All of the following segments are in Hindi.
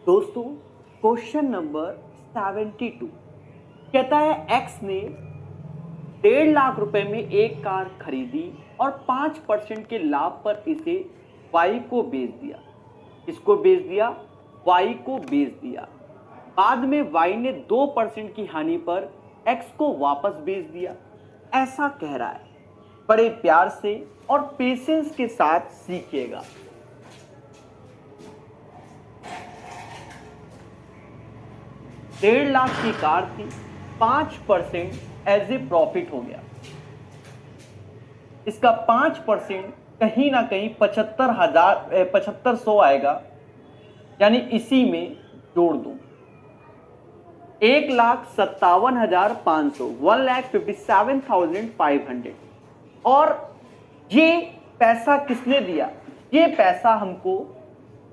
दोस्तों, क्वेश्चन नंबर 72 कहता है एक्स ने 1.5 लाख रुपए में एक कार खरीदी और 5% के लाभ पर इसे वाई को बेच दिया। किसको बेच दिया? वाई को बेच दिया। बाद में वाई ने 2% की हानि पर एक्स को वापस बेच दिया। ऐसा कह रहा है। बड़े प्यार से और पेशेंस के साथ सीखिएगा। 1.5 लाख की कार थी, 5% एज ए प्रॉफिट हो गया। इसका 5% कहीं ना कहीं 75,100 आएगा, यानी इसी में जोड़ दूं 1,57,500, 1,57,500। और ये पैसा किसने दिया? ये पैसा हमको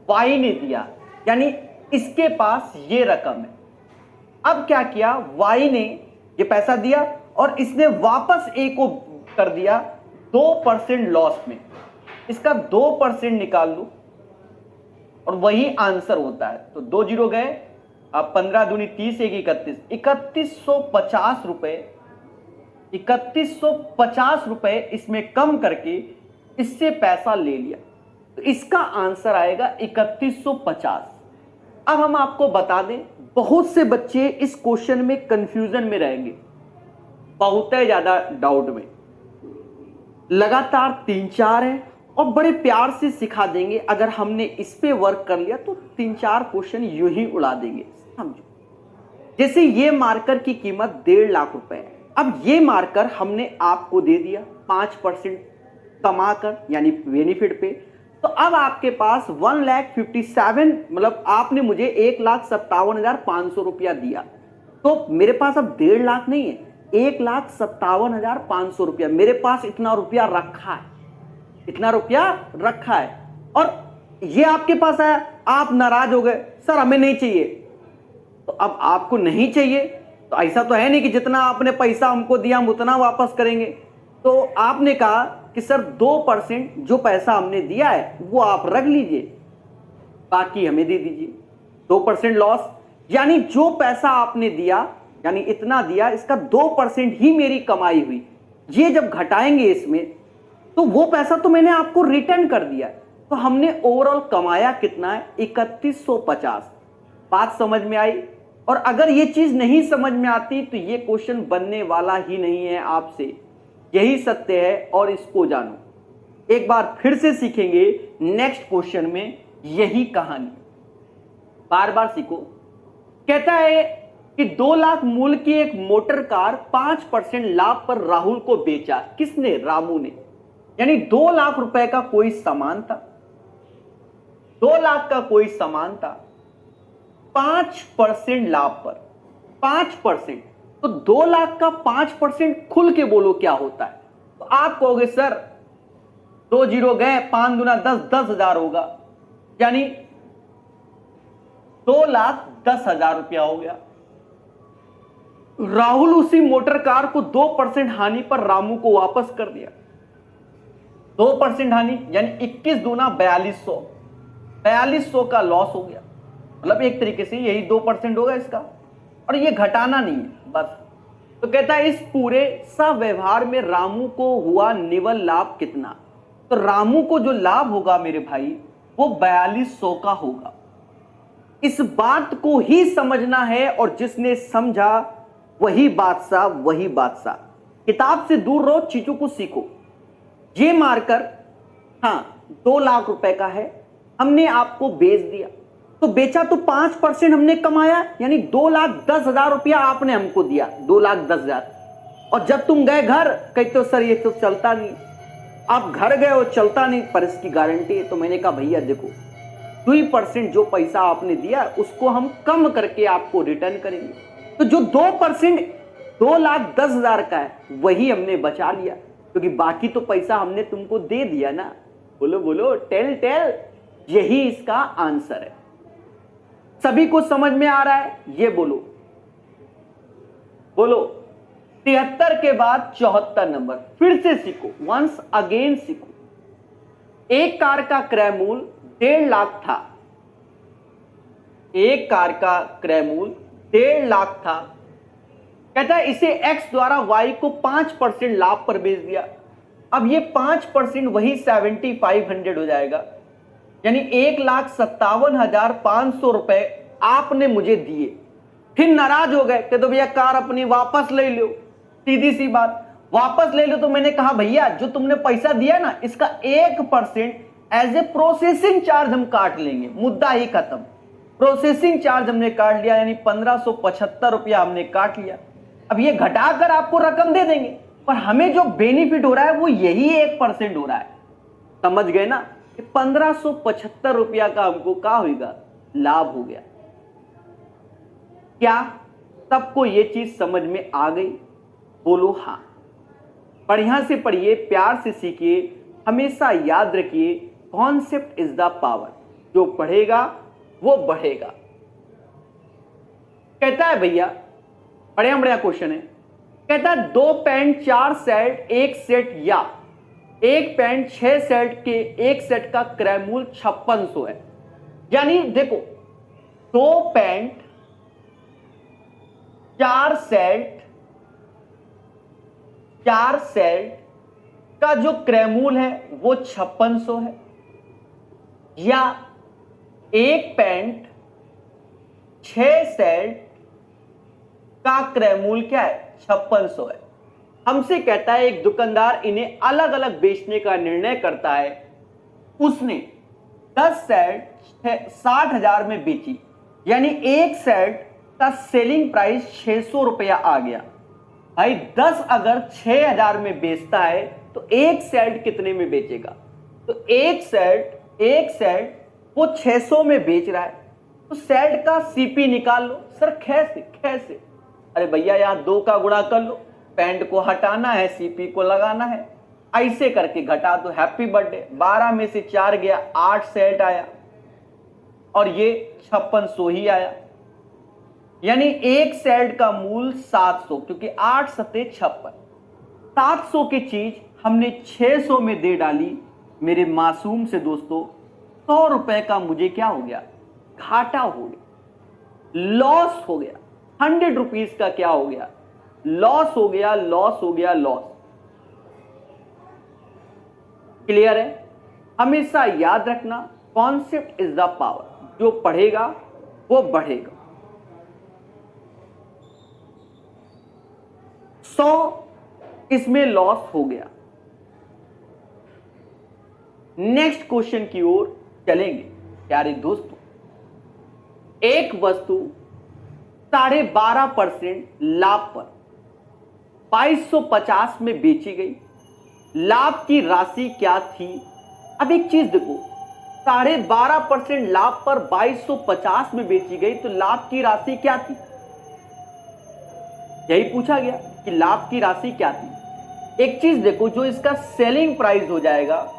वाई ने दिया, यानी इसके पास ये रकम है। अब क्या किया? वाई ने ये पैसा दिया और इसने वापस ए को कर दिया 2% लॉस में। इसका 2% निकाल लो और वही आंसर होता है। तो 2 जीरो गए, अब 15 दूनी 30, 1 31, 3150 रुपए, 3150 रुपए इसमें कम करके इससे पैसा ले लिया। तो इसका आंसर आएगा 3150। अब हम आपको बता दें, बहुत से बच्चे इस क्वेश्चन में कंफ्यूजन में रहेंगे, बहुत ही ज्यादा डाउट में। लगातार 3-4 है और बड़े प्यार से सिखा देंगे। अगर हमने इस पे वर्क कर लिया तो 3-4 क्वेश्चन यूं ही उड़ा देंगे। समझो, जैसे ये मार्कर की कीमत 1.5 लाख रुपए है। अब ये मार्कर हमने आपको दे दिया 5% कमाकर, यानी बेनिफिट पे। तो अब आपके पास 1,57,000, मतलब आपने मुझे 1,57,500 रुपया दिया। तो मेरे पास अब 1.5 लाख नहीं है, 1,57,500 रुपया मेरे पास इतना रुपया रखा है, इतना रुपया रखा है। और ये आपके पास आया, आप नाराज हो गए, सर हमें नहीं चाहिए। तो अब आपको नहीं चाहिए तो ऐसा तो है नहीं कि जितना आपने पैसा हमको दिया हम उतना वापस करेंगे। तो आपने कहा कि सर 2% जो पैसा हमने दिया है वो आप रख लीजिए, बाकी हमें दे दीजिए। 2% लॉस, यानी जो पैसा आपने दिया, यानी इतना दिया, इसका 2% ही मेरी कमाई हुई। ये जब घटाएंगे इसमें तो वो पैसा तो मैंने आपको रिटर्न कर दिया। तो हमने ओवरऑल कमाया कितना है? 3150। बात समझ में आई? और अगर ये चीज नहीं समझ में आती तो ये क्वेश्चन बनने वाला ही नहीं है आपसे। यही सत्य है और इसको जानो। एक बार फिर से सीखेंगे नेक्स्ट क्वेश्चन में यही कहानी, बार बार सीखो। कहता है कि 2 लाख मूल्य की एक मोटर कार 5% लाभ पर राहुल को बेचा। किसने? रामू ने। यानी 2 लाख रुपए का कोई सामान था, 2 लाख का कोई सामान था, 5% लाभ पर 5%। तो 2 लाख का 5% खुल के बोलो क्या होता है? तो आप कहोगे सर 2 जीरो गए, 5 दूना 10, 10,000 होगा, यानी 2,10,000 रुपया हो गया। राहुल उसी मोटर कार को 2% हानि पर रामू को वापस कर दिया। 2% हानि यानी 21 दूना 4200, 4200 का लॉस हो गया। मतलब एक तरीके से यही 2% होगा इसका, और ये घटाना नहीं है बस। तो कहता है इस पूरे सव्यवहार में रामू को हुआ निवल लाभ कितना? तो रामू को जो लाभ होगा मेरे भाई वो 4200 का होगा। इस बात को ही समझना है, और जिसने समझा वही बादशाह, वही बादशाह। किताब से दूर रहो, चीजों को सीखो। ये मार्कर हाँ 2 लाख रुपए का है, हमने आपको बेच दिया। तो बेचा तो 5% हमने कमाया, यानी 2,10,000 रुपया आपने हमको दिया, 2,10,000। और जब तुम गए घर, कहते हो सर ये तो चलता नहीं। आप घर गए हो, चलता नहीं, पर इसकी गारंटी है। तो मैंने कहा भैया देखो 2% जो पैसा आपने दिया उसको हम कम करके आपको रिटर्न करेंगे। तो जो 2% 2,10,000 का है वही हमने बचा लिया, क्योंकि बाकी तो पैसा हमने तुमको दे दिया ना। बोलो बोलो, टेल टेल। यही इसका आंसर है। सभी को समझ में आ रहा है? ये बोलो बोलो। 73 के बाद 74 नंबर फिर से सीखो, वंस अगेन सीखो। एक कार का क्रय मूल्य 1.5 लाख था। एक कार का क्रय मूल्य 1.5 लाख था। कहता है इसे एक्स द्वारा वाई को 5% लाभ पर बेच दिया। अब ये 5% वही 7500 हो जाएगा, यानी 1,57,500 रुपए आपने मुझे दिए। फिर नाराज हो गए कि तो भैया कार अपनी वापस ले लो। सीधी सी बात, वापस ले लो। तो मैंने कहा भैया जो तुमने पैसा दिया ना, इसका 1% एज ए प्रोसेसिंग चार्ज हम काट लेंगे, मुद्दा ही खत्म। प्रोसेसिंग चार्ज हमने काट लिया, यानी 1575 रुपया हमने काट लिया। अब ये घटाकर आपको रकम दे देंगे, पर हमें जो बेनिफिट हो रहा है वो यही 1% हो रहा है। समझ गए ना? 1575 रुपया का हमको क्या होगा, लाभ हो गया। क्या सबको ये चीज समझ में आ गई? बोलो हाँ। बढ़िया से पढ़िए, प्यार से सीखिए, हमेशा याद रखिए, कॉन्सेप्ट इज द पावर। जो पढ़ेगा वो बढ़ेगा। कहता है भैया, बढ़िया बढ़िया क्वेश्चन है। कहता है 2 पैंट 4 सेट एक सेट या 1 पैंट 6 सेट के एक सेट का क्रय मूल्य 5600 है। यानी देखो, 2 पैंट 4 सेट का जो क्रय मूल्य है वो 5600 है, या 1 पैंट 6 सेट का क्रय मूल्य क्या है, 5600 है। हमसे कहता है एक दुकानदार इन्हें अलग अलग बेचने का निर्णय करता है। उसने 10 सेट 60,000 में बेची, यानी एक सेट का सेलिंग प्राइस 600 रुपया आ गया। भाई 10 अगर 6,000 में बेचता है तो एक सेट कितने में बेचेगा? तो एक सेट वो 600 में बेच रहा है, तो सेट का सीपी निकाल लो। सर कैसे? अरे भैया यहाँ 2 का गुणा कर लो, पैंट को हटाना है, सीपी को लगाना है, ऐसे करके घटा दो। हैप्पी बर्थडे, 12 में से 4 गया, 8 सेट आया, और ये 5600 ही आया। यानी एक सेट का मूल्य 700, क्योंकि 8 सत्ते 56। 700 की चीज हमने 600 में दे डाली। मेरे मासूम से दोस्तों, 100 रुपए का मुझे क्या हो गया, घाटा हो गया, लॉस हो गया। 100 रुपीज का क्या हो गया, लॉस हो गया। क्लियर है? हमेशा याद रखना, कॉन्सेप्ट इज द पावर। जो पढ़ेगा वो बढ़ेगा। 100 इसमें लॉस हो गया। नेक्स्ट क्वेश्चन की ओर चलेंगे प्यारे दोस्तों। एक वस्तु 12.5% लाभ पर 2250 में बेची गई। लाभ की राशि क्या थी? अब एक चीज देखो, 12.5% लाभ पर 2250 में बेची गई, तो लाभ की राशि क्या थी? यही पूछा गया कि लाभ की राशि क्या थी। एक चीज देखो, जो इसका सेलिंग प्राइस हो जाएगा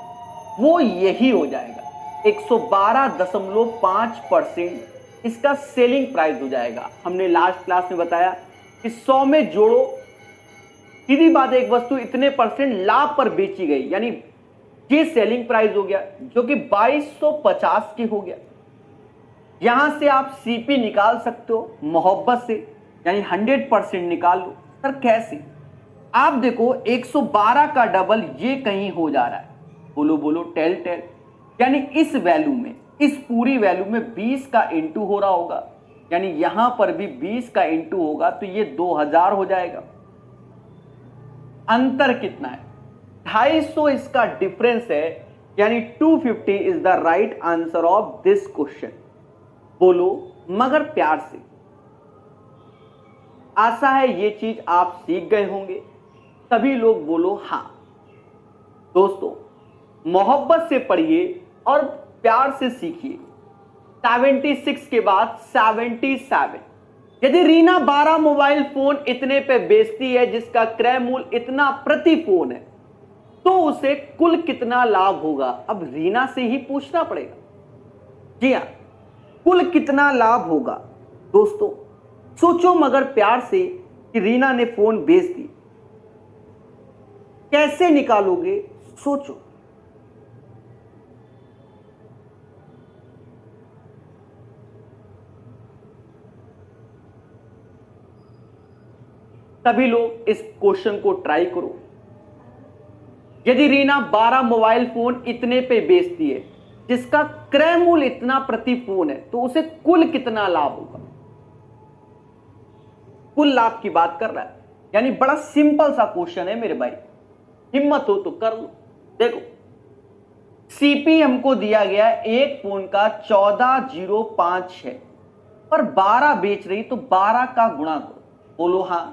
वो यही हो जाएगा, 112.5% इसका सेलिंग प्राइस हो जाएगा। हमने लास्ट क्लास में बताया कि 100 में जोड़ो, सीधी बात, एक वस्तु इतने % लाभ पर बेची गई, यानी ये सेलिंग प्राइस हो गया, जो कि 2250 की हो गया। यहां से आप सीपी निकाल सकते हो मोहब्बत से, यानी 100% निकाल लो। सर कैसे? आप देखो, 112 का डबल ये कहीं हो जा रहा है। बोलो टेल। यानी इस वैल्यू में, इस पूरी वैल्यू में 20 का इंटू हो रहा होगा, यानी यहां पर भी 20 का इंटू होगा, तो ये 2000 हो जाएगा। अंतर कितना है? 250 इसका डिफरेंस है, यानी 250 is the right answer of this question. बोलो मगर प्यार से। आशा है ये चीज आप सीख गए होंगे। सभी लोग बोलो हां। दोस्तों, मोहब्बत से पढ़िए और प्यार से सीखिए। 76 के बाद 77। यदि रीना 12 मोबाइल फोन इतने पे बेचती है, जिसका क्रय मूल्य इतना प्रति फोन है, तो उसे कुल कितना लाभ होगा? अब रीना से ही पूछना पड़ेगा। जी हां, कुल कितना लाभ होगा? दोस्तों सोचो मगर प्यार से कि रीना ने फोन बेच दी, कैसे निकालोगे? सोचो। सभी लोग इस क्वेश्चन को ट्राई करो। यदि रीना 12 मोबाइल फोन इतने पे बेचती है जिसका क्रय मूल्य इतना प्रति फोन है, तो उसे कुल कितना लाभ होगा? कुल लाभ की बात कर रहा है, यानी बड़ा सिंपल सा क्वेश्चन है मेरे भाई, हिम्मत हो तो कर लो। देखो, सीपी हमको दिया गया एक फोन का 14,056 है, पर 12 बेच रही, तो 12 का गुणा करो, बोलो हां।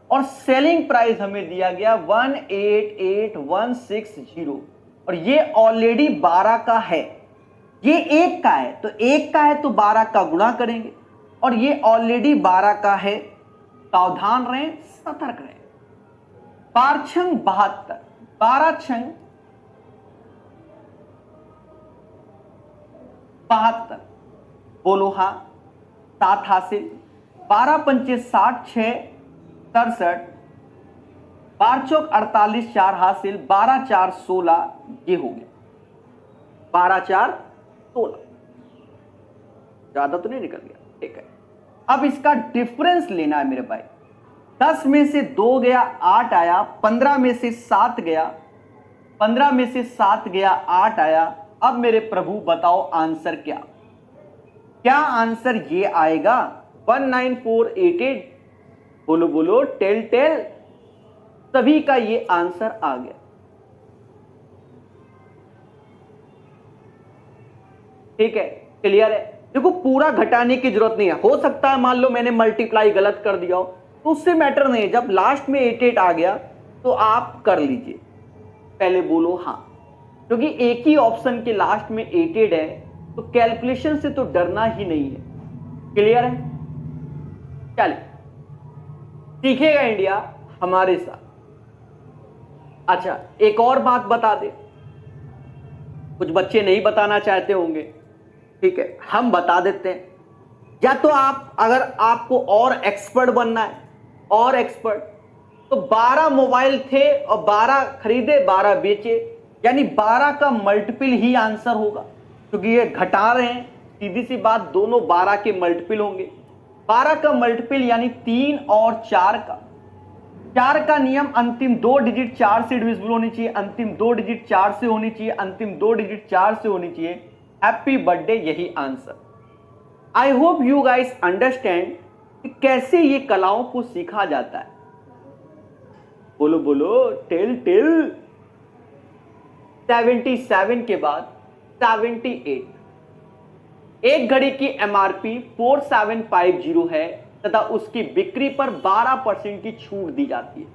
और सेलिंग प्राइस हमें दिया गया 188160, और ये ऑलरेडी 12 का है, ये एक का है, तो एक का है तो 12 का गुणा करेंगे, और ये ऑलरेडी 12 का है। सावधान रहें, सतर्क रहें। 12 छंग 72, 12 छंग 72, बोलो हाँ। 7 हासिल, 12 पंचे 60, 6 67, 12 चौक 48, 4 हासिल, 12 4 16, ये हो गया 12 4 16, ज्यादा तो नहीं निकल गया, ठीक है। अब इसका डिफरेंस लेना है मेरे भाई। 10 में से 2 गया 8 आया, 15 में से 7 गया, 15 में से 7 गया 8 आया। अब मेरे प्रभु बताओ आंसर क्या आंसर ये आएगा 19488। बोलो बोलो, टेल टेल, सभी का ये आंसर आ गया। ठीक है, क्लियर है। देखो, पूरा घटाने की जरूरत नहीं है, हो सकता है मान लो मैंने मल्टीप्लाई गलत कर दिया हो, तो उससे मैटर नहीं है। जब लास्ट में 88 आ गया तो आप कर लीजिए, पहले बोलो हाँ, क्योंकि एक ही ऑप्शन के लास्ट में 88 है, तो कैलकुलेशन से तो डरना ही नहीं है। क्लियर है? चलिए, सीखेगा इंडिया हमारे साथ। अच्छा, एक और बात बता दे, कुछ बच्चे नहीं बताना चाहते होंगे, ठीक है, हम बता देते हैं। या तो आप, अगर आपको और एक्सपर्ट बनना है, और एक्सपर्ट, तो 12 मोबाइल थे और 12 खरीदे 12 बेचे, यानी 12 का मल्टीपल ही आंसर होगा, क्योंकि ये घटा रहे हैं, सीधी सी बात, दोनों 12 के मल्टीपल होंगे। 12 का मल्टीपल यानी 3 और 4 का। 4 का नियम, अंतिम 2 डिजिट 4 से डिविजिबल होनी चाहिए, अंतिम 2 डिजिट 4 से होनी चाहिए, अंतिम 2 डिजिट 4 से होनी चाहिए। हैप्पी बर्थडे, यही answer. I hope you guys understand कि कैसे ये कलाओं को सीखा जाता है। बोलो बोलो, टेल टेल। 77 के बाद 78। एक घड़ी की एमआरपी 4750 है तथा उसकी बिक्री पर 12% की छूट दी जाती है।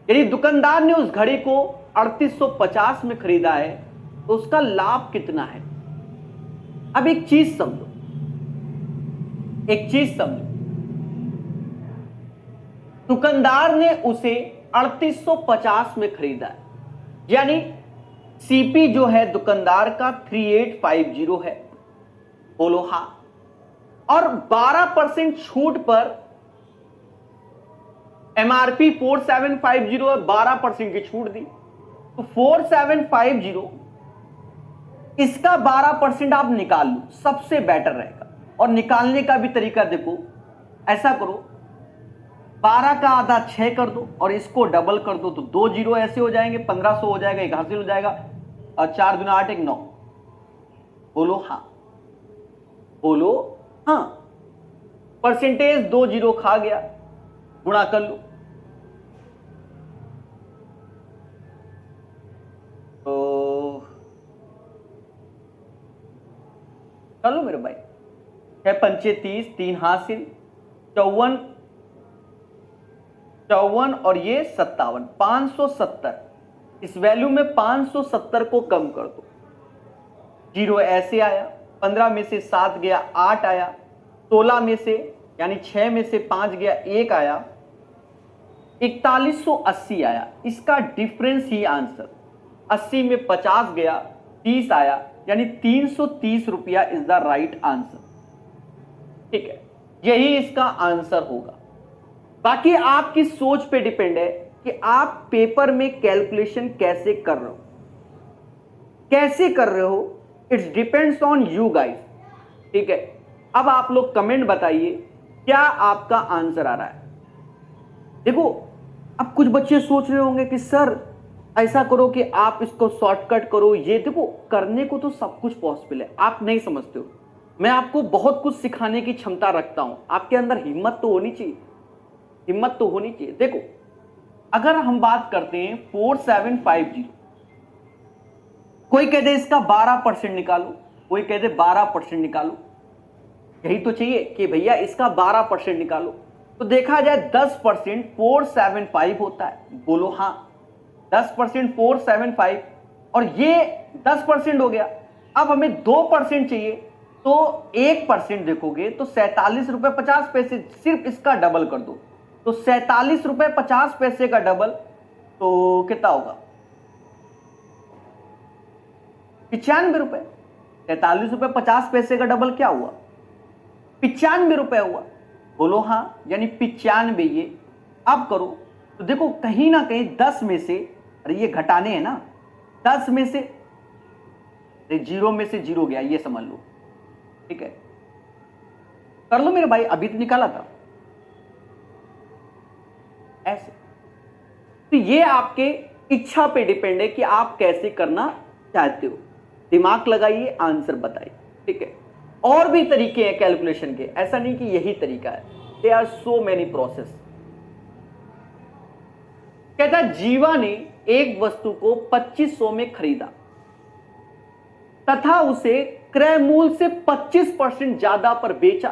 यदि दुकानदार ने उस घड़ी को 3850 में खरीदा है तो उसका लाभ कितना है? अब एक चीज समझो, दुकानदार ने उसे 3850 में खरीदा है, यानी सीपी जो है दुकानदार का 3850 है, बोलो हाँ। और 12% छूट पर एमआरपी 4750 है, 12% की छूट दी, तो 4750, इसका 12% आप निकाल लो, सबसे बेटर रहेगा। और निकालने का भी तरीका देखो, ऐसा करो, 12 का आधा 6 कर दो और इसको डबल कर दो, तो 2 जीरो ऐसे हो जाएंगे, 1500 हो जाएगा, एक हासिल हो जाएगा, और 4 दूना 8, 1 9। बोलो हाँ, बोलो हाँ। परसेंटेज 2 जीरो खा गया, गुणा कर लो, तो कर लो मेरे भाई। 6 पंचे 30, 3 हासिल, 54 और ये 57, 570। इस वैल्यू में 570 को कम कर दो, जीरो ऐसे आया, 15 में से 7 गया 8 आया, 16 में से यानी 6 में से 5 गया 1 आया, 4180 आया। इसका डिफरेंस ही आंसर, 80 में 50 गया 30 आया, यानी 330 रुपया इज द राइट आंसर। ठीक है, यही इसका आंसर होगा। बाकी आपकी सोच पे डिपेंड है कि आप पेपर में कैलकुलेशन कैसे कर रहे हो, it's depends on you guys. ठीक है, अब आप लोग कमेंट बताइए क्या आपका आंसर आ रहा है। देखो, अब कुछ बच्चे सोच रहे होंगे कि सर ऐसा करो कि आप इसको शॉर्टकट करो, ये देखो करने को तो सब कुछ पॉसिबल है, आप नहीं समझते हो। मैं आपको बहुत कुछ सिखाने की क्षमता रखता हूं, आपके अंदर हिम्मत तो होनी चाहिए, हिम्मत तो होनी चाहिए। देखो, अगर हम बात करते हैं 4750, कोई कह दे इसका 12% निकालो, कोई कह दे 12% निकालो, यही तो चाहिए कि भैया इसका 12% निकालो। तो देखा जाए 10% 475 होता है, बोलो हाँ। 10% 475, और ये 10% हो गया। अब हमें 2% चाहिए, तो 1% देखोगे तो 47 रुपए 50 पैसे, सिर्फ इसका डबल कर दो, तो 47 रुपए 50 पैसे का डबल, तो कितना होगा? 95 रुपए। 47 रुपए 50 पैसे का डबल क्या हुआ? 95 रुपए हुआ, बोलो हाँ। यानी 95 ये। अब करो तो देखो कहीं ना कहीं 10 में से, अरे ये घटाने हैं ना, 10 में से, अरे 0 में से 0 गया, ये समझ लो। ठीक है, कर लो मेरे भाई, अभी तो निकाला था ऐसे। तो ये आपके इच्छा पे डिपेंड है कि आप कैसे करना चाहते हो। दिमाग लगाइए, आंसर बताइए। ठीक है, और भी तरीके हैं कैलकुलेशन के, ऐसा नहीं कि यही तरीका है, they are so many process. कहता है जीवा ने एक वस्तु को 2500 में खरीदा तथा उसे क्रय मूल्य से 25% ज्यादा पर बेचा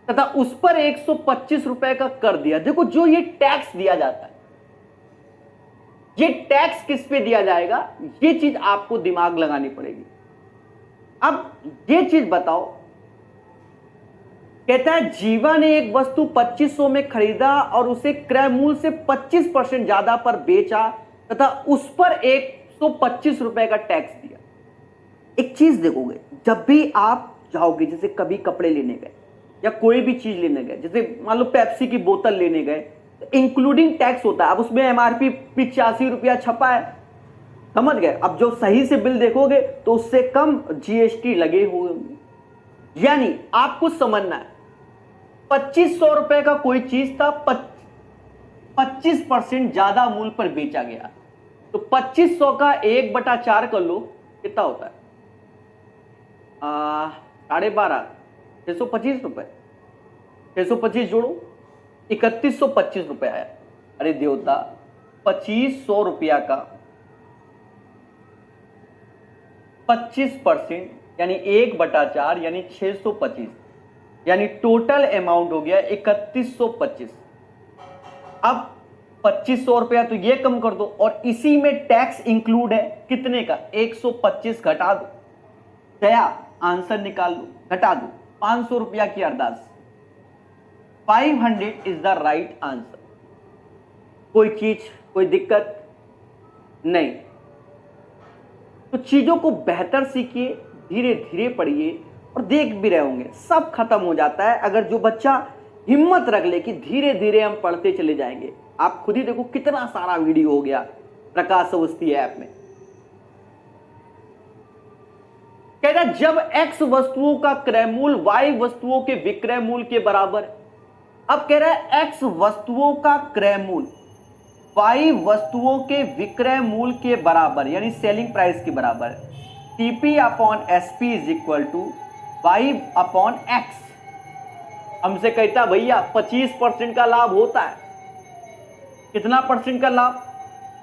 तथा उस पर 125 रुपए का कर दिया। देखो, जो ये टैक्स दिया जाता है, ये टैक्स किस पे दिया जाएगा, ये चीज आपको दिमाग लगानी पड़ेगी। अब ये चीज बताओ, कहता है जीवा ने एक वस्तु 2500 में खरीदा और उसे क्रय मूल्य से 25% ज्यादा पर बेचा तथा उस पर 125 रुपए का टैक्स दिया। एक चीज देखोगे, जब भी आप जाओगे, जैसे कभी कपड़े लेने गए या कोई भी चीज लेने गए, जैसे मान लो पेप्सी की बोतल लेने गए, तो इंक्लूडिंग टैक्स होता है। अब उसमें एमआरपी 85 रुपया छपा है, समझ गए। अब जो सही से बिल देखोगे तो उससे कम जीएसटी लगे हुए होंगे। यानी आपको समझना है, 2500 रुपए का कोई चीज था, 25% ज्यादा मूल्य पर बेचा गया, तो 2500 का 1/4 कर लो, कितना होता है? 12.5, 625 रुपए। 625 जोड़ो, 3125 रुपए आया। अरे देवता, 2500 रुपया का 25% यानी 1/4 यानी 625, यानी टोटल अमाउंट हो गया 3125। अब 2500 रुपया तो ये कम कर दो, और इसी में टैक्स इंक्लूड है, कितने का? 125 घटा दो, दया आंसर निकाल लो, घटा दो 500 रुपया की अरदास। 500 इज द राइट आंसर। कोई चीज, कोई दिक्कत नहीं। तो चीजों को बेहतर सीखिए, धीरे धीरे पढ़िए, और देख भी रहे होंगे सब खत्म हो जाता है अगर जो बच्चा हिम्मत रख ले कि धीरे धीरे हम पढ़ते चले जाएंगे। आप खुद ही देखो कितना सारा वीडियो हो गया प्रकाश अवस्थी ऐप में। कहता जब x वस्तुओं का क्रय मूल्य y वस्तुओं के विक्रय मूल्य के बराबर है। अब कह रहा है x वस्तुओं का क्रय मूल्य y वस्तुओं के विक्रय मूल्य के बराबर, यानी सेलिंग प्राइस के बराबर है। TP upon SP is equal to y upon x। हमसे कहता भैया 25% का लाभ होता है। कितना परसेंट का लाभ?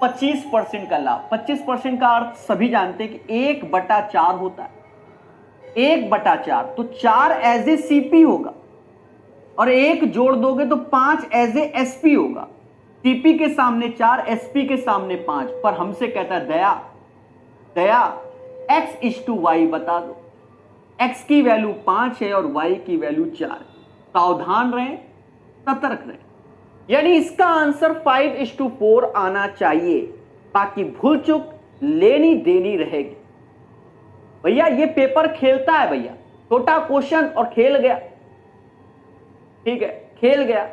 25% का लाभ। 25% का अर्थ सभी जानते हैं कि 1/4 होता है। 1/4 तो 4 एज ए सीपी होगा, और 1 जोड़ दोगे तो 5 एज ए एसपी होगा। टीपी के सामने 4, एसपी के सामने 5। पर हमसे कहता है दया, दया x/y बता दो। x की वैल्यू 5 है और y की वैल्यू 4। सावधान रहें, सतर्क रहें। यानी इसका आंसर 5/4 आना चाहिए, बाकी भूल चुक लेनी देनी रहेगी। भैया ये पेपर खेलता है भैया, छोटा क्वेश्चन और खेल गया। ठीक है, खेल गया,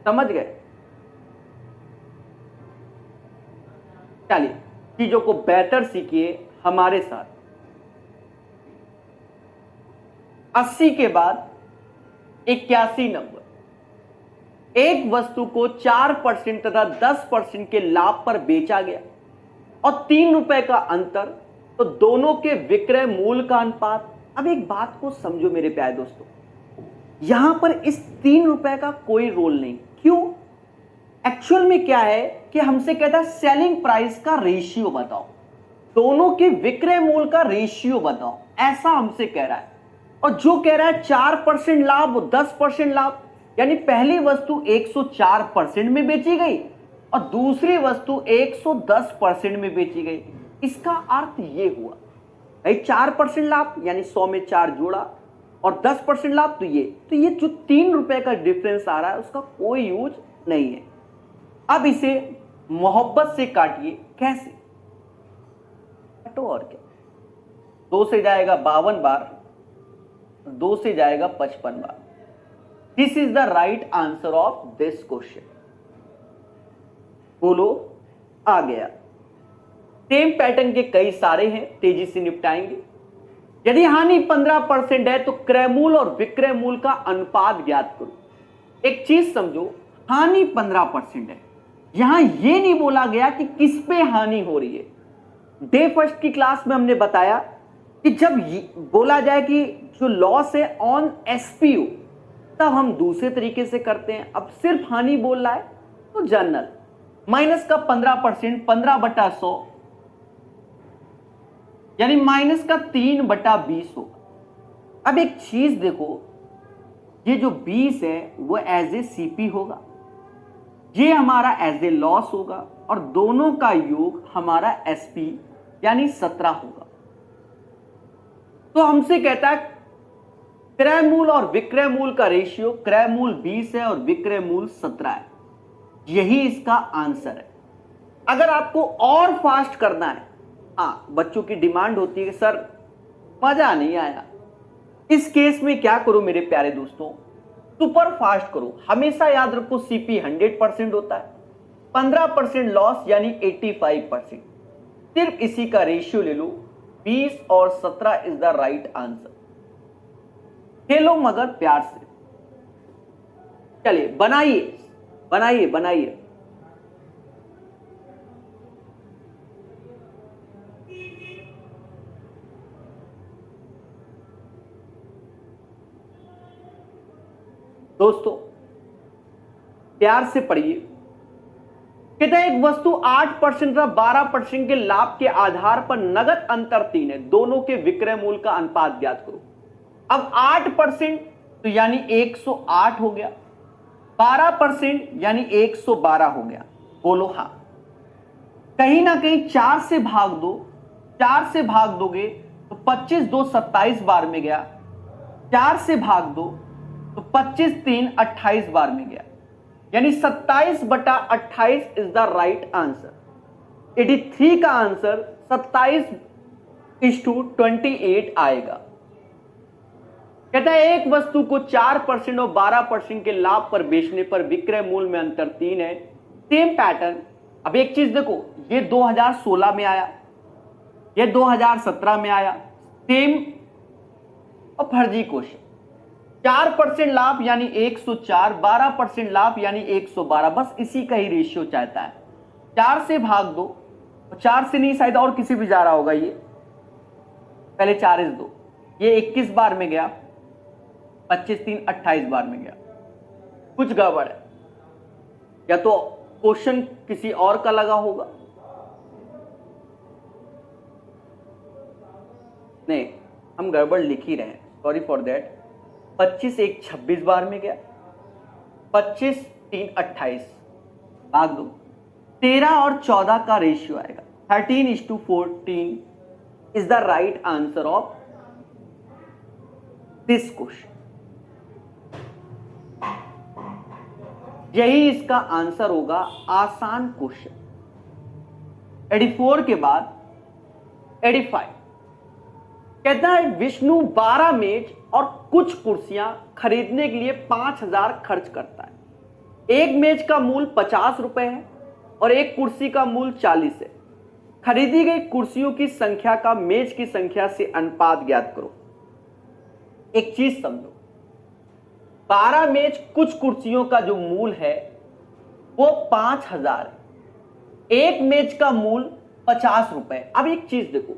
समझ गए। चलिए चीजों को बेहतर सीखिए हमारे साथ। 80 के बाद 81 नंबर, एक वस्तु को 4% तथा 10% के लाभ पर बेचा गया और 3 रुपए का अंतर, तो दोनों के विक्रय मूल्य का अनुपात। अब एक बात को समझो मेरे प्यारे दोस्तों, यहां पर इस 3 रुपए का कोई रोल नहीं। क्यों? एक्चुअल में क्या है कि हमसे कहता है सेलिंग प्राइस का रेशियो बताओ, दोनों के विक्रय मूल्य का रेशियो बताओ, ऐसा हमसे कह रहा है। और जो कह रहा है 4% लाभ 10% लाभ, यानी पहली वस्तु 104% में बेची गई और दूसरी वस्तु 110% में बेची गई। इसका अर्थ ये हुआ भाई 4% लाभ यानी 100 में 4 जोड़ा और 10% लाभ, तो ये जो 3 रुपए का डिफरेंस आ रहा है उसका कोई यूज नहीं है। अब इसे मोहब्बत से काटिए। कैसे काटो? और क्या, 2 से जाएगा 52 बार, 2 से जाएगा 55 बार। This is the right answer of this question. बोलो आ गया। सेम पैटर्न के कई सारे हैं, तेजी से निपटाएंगे। यदि हानि 15% है तो क्रय मूल्य और विक्रय मूल्य का अनुपात ज्ञात करो। एक चीज समझो, हानि 15% है, यहां यह नहीं बोला गया कि किस पे हानि हो रही है। डे फर्स्ट की क्लास में हमने बताया कि जब बोला जाए कि जो लॉस है ऑन एसपीयू, तब हम दूसरे तरीके से करते हैं। अब सिर्फ हानि बोल रहा है तो जनरल माइनस का 15%, 15/100 यानी माइनस का 3/20 होगा। अब एक चीज देखो, ये जो 20 है वो एज ए सीपी होगा, ये हमारा एज ए लॉस होगा और दोनों का योग हमारा एसपी यानी 17 होगा। तो हमसे कहता है क्रय मूल्य और विक्रय मूल्य का रेशियो, क्रय मूल्य 20 है और विक्रय मूल्य 17 है। यही इसका आंसर है। अगर आपको और फास्ट करना है, बच्चों की डिमांड होती है कि सर मजा नहीं आया, इस केस में क्या करो मेरे प्यारे दोस्तों, सुपर फास्ट करो। हमेशा याद रखो सीपी 100% होता है, 15% लॉस यानी 85%। सिर्फ इसी का रेशियो ले लो, 20 और 17 इज द राइट आंसर। खेलो मगर प्यार से। चलिए बनाइए बनाइए बनाइए। दोस्तों प्यार से पढ़िए। कहता है एक वस्तु 8% या 12% के लाभ के आधार पर नगद अंतर 3 है, दोनों के विक्रय मूल्य का अनुपात ज्ञात करो। अब 8% तो यानी 108 हो गया, 12% यानी 112 हो गया। बोलो हाँ। कहीं ना कहीं 4 से भाग दो, 4 से भाग दोगे तो 25 2 27 बार में गया, 4 से भाग दो तो 25 3 28 बार में गया, यानी 27/28 इज द राइट आंसर। 83 का आंसर 27:28 आएगा। कहता है एक वस्तु को 4% और 12% के लाभ पर बेचने पर विक्रय मूल्य में अंतर 3 है। Same pattern. अब एक चीज देखो, ये 2016 में आया, ये 2017 में आया, सेम और फर्जी क्वेश्चन। 4% लाभ यानी 104, 12% लाभ यानी 112, बस इसी का ही रेशियो चाहता है। 4 से भाग दो, 4 से नहीं शायद और किसी भी जा रहा होगा, ये पहले 4 इस 2, ये 21 बार में गया, 25 3 28 बार में गया। कुछ गड़बड़ है, या तो क्वेश्चन किसी और का लगा होगा, नहीं हम गड़बड़ लिख ही रहे हैं, सॉरी फॉर दैट। 25 1 26 बार में गया, 25 3 28 भाग दो, 13 और 14 का रेशियो आएगा, 13:14 is the right answer of this question. यही इसका आंसर होगा। आसान क्वेश्चन। 84 के बाद 85 कहता है विष्णु 12 मेज और कुछ कुर्सियां खरीदने के लिए 5000 खर्च करता है। एक मेज का मूल्य 50 रुपए है और एक कुर्सी का मूल्य 40 है। खरीदी गई कुर्सियों की संख्या का मेज की संख्या से अनुपात ज्ञात करो। एक चीज समझो, 12 मेज कुछ कुर्सियों का जो मूल है वो 5,000 है। एक मेज का मूल 50 रुपए। अब एक चीज देखो,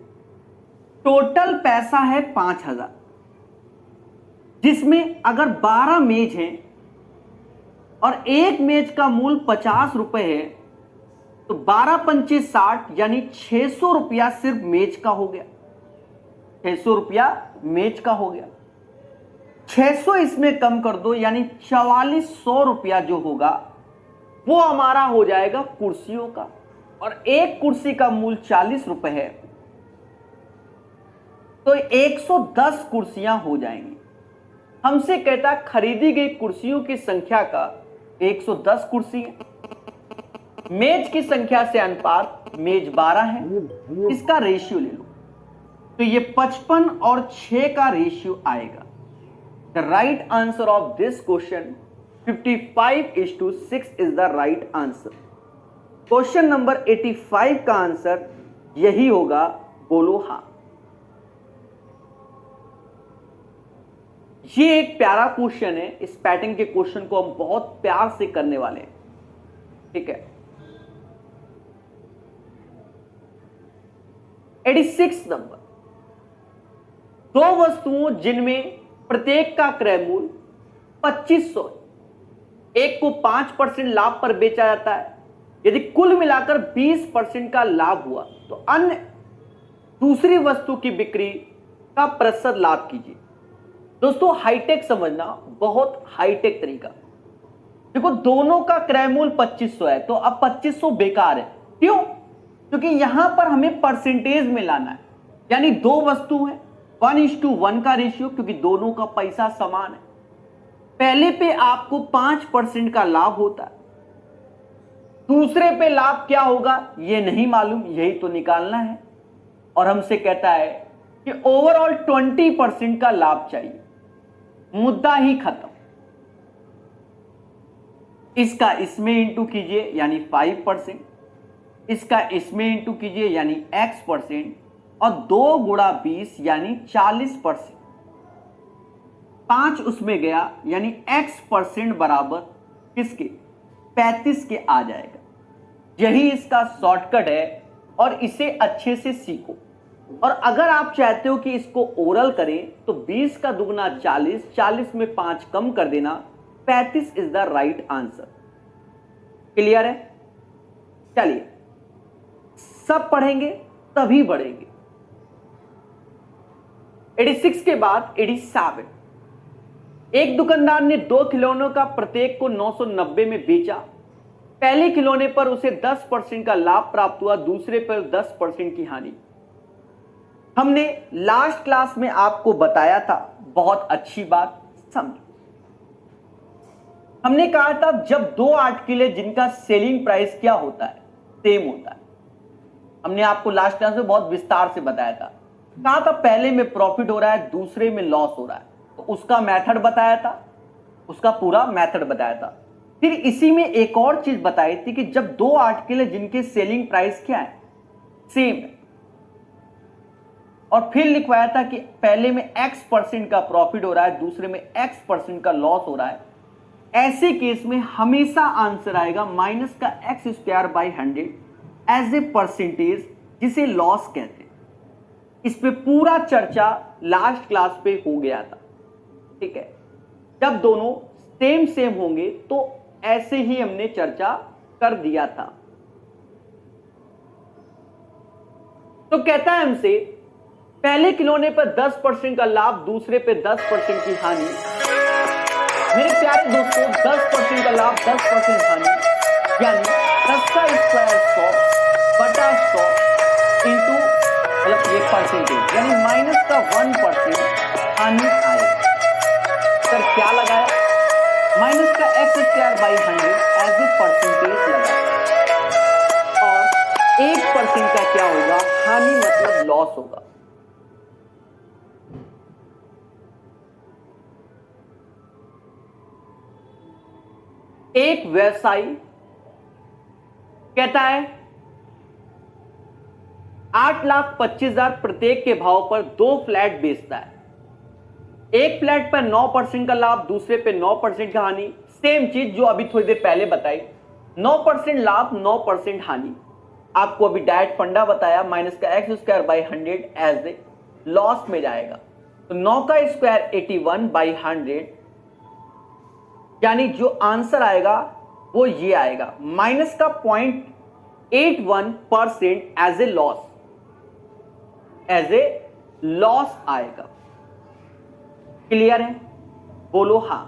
टोटल पैसा है 5,000, जिसमें अगर 12 मेज हैं और एक मेज का मूल 50 रुपए है तो 12 पंचे 60, यानी 600 रुपया सिर्फ मेज का हो गया। 600 रुपया मेज का हो गया। 600 इसमें कम कर दो, यानी 4400 रुपया जो होगा वो हमारा हो जाएगा कुर्सियों का। और एक कुर्सी का मूल्य 40 रुपए है तो 110 कुर्सियां हो जाएंगी। हमसे कहता खरीदी गई कुर्सियों की संख्या का 110 कुर्सी है। मेज की संख्या से अनुपात मेज 12 है, इसका रेशियो ले लो तो ये 55 और 6 का रेशियो आएगा। The right answer of this question 55:6 is the right answer. Question number 85 का आंसर यही होगा, बोलो हां। ये एक प्यारा क्वेश्चन है। इस पैटर्न के क्वेश्चन को हम बहुत प्यार से करने वाले हैं, ठीक है। 86 नंबर, दो वस्तुओं जिनमें प्रत्येक का क्रय मूल्य 2500, एक को 5% लाभ पर बेचा जाता है। यदि कुल मिलाकर 20% का लाभ हुआ तो अन्य दूसरी वस्तु की बिक्री का प्रतिशत लाभ कीजिए। दोस्तों हाईटेक समझना, बहुत हाईटेक तरीका। देखो दोनों का क्रय मूल्य 2500 है तो अब 2500 बेकार है। क्यों? क्योंकि यहां पर हमें परसेंटेज में लाना है, यानी दो वस्तु है 1:1 का रेशियो, क्योंकि दोनों का पैसा समान है। पहले पे आपको 5% का लाभ होता है, दूसरे पे लाभ क्या होगा ये नहीं मालूम, यही तो निकालना है। और हमसे कहता है कि ओवरऑल 20% का लाभ चाहिए, मुद्दा ही खत्म। इसका इसमें इंटू कीजिए यानी 5%, इसका इसमें इंटू कीजिए यानी x%, और 2 गुणा 20 यानी 40%। 5 उसमें गया यानी x% बराबर किसके? 35 के आ जाएगा। यही इसका शॉर्टकट है और इसे अच्छे से सीखो। और अगर आप चाहते हो कि इसको ओरल करें तो 20 का दुगना 40, 40 में 5 कम कर देना, 35 is the right answer. Clear है? चलिए सब पढ़ेंगे तभी बढ़ेंगे। 86 के बाद 87, एक दुकानदार ने 2 खिलौनों का प्रत्येक को 990 में बेचा। पहले खिलौने पर उसे 10% का लाभ प्राप्त हुआ, दूसरे पर 10% की हानि। हमने लास्ट क्लास में आपको बताया था, बहुत अच्छी बात समझो। हमने कहा था जब दो आर्टिकल जिनका सेलिंग प्राइस क्या होता है, सेम होता है। हमने आपको लास्ट क्लास में बहुत विस्तार से बताया था। कहा था पहले में प्रॉफिट हो रहा है, दूसरे में लॉस हो रहा है, तो उसका मेथड बताया था, उसका पूरा मेथड बताया था। फिर इसी में एक और चीज बताई थी कि जब दो आर्टिकल है जिनके सेलिंग प्राइस क्या है, सेम है, और फिर लिखवाया था कि पहले में x% का प्रॉफिट हो रहा है, दूसरे में x% का लॉस हो रहा है। ऐसे केस में हमेशा आंसर आएगा माइनस का x²/100 एज ए परसेंटेज, जिसे लॉस कहते हैं। इस पे पूरा चर्चा लास्ट क्लास पे हो गया था, ठीक है। जब दोनों सेम सेम होंगे तो ऐसे ही हमने चर्चा कर दिया था। तो कहता है हमसे पहले खिलौने पर 10% का लाभ, दूसरे पे 10% की हानि। मेरे प्यारे दोस्तों 10% का लाभ 10% हानि, यानी 10 का स्क्वायर 100 बटा 100 इंटू मतलब ये परसेंटेज, यानी माइनस का 1% हानि आएगा। सर क्या लगाया? माइनस का x²/100 एज ए परसेंटेज लगाया, और 1% का क्या होगा? हानि मतलब लॉस होगा। एक व्यवसायी कहता है 8,25,000 प्रत्येक के भाव पर 2 फ्लैट बेचता है। एक फ्लैट पर 9% का लाभ, दूसरे पे 9% का हानि। सेम चीज जो अभी थोड़ी देर पहले बताई, 9% लाभ 9% हानि। आपको अभी डायरेक्ट फंडा बताया, माइनस का x square by 100 as a loss में जाएगा। तो 9 का स्क्वायर 81 बाई 100, यानी जो आंसर आएगा वो ये आएगा, माइनस का 0.81% as a loss, as a loss आएगा। क्लियर है? बोलो हां।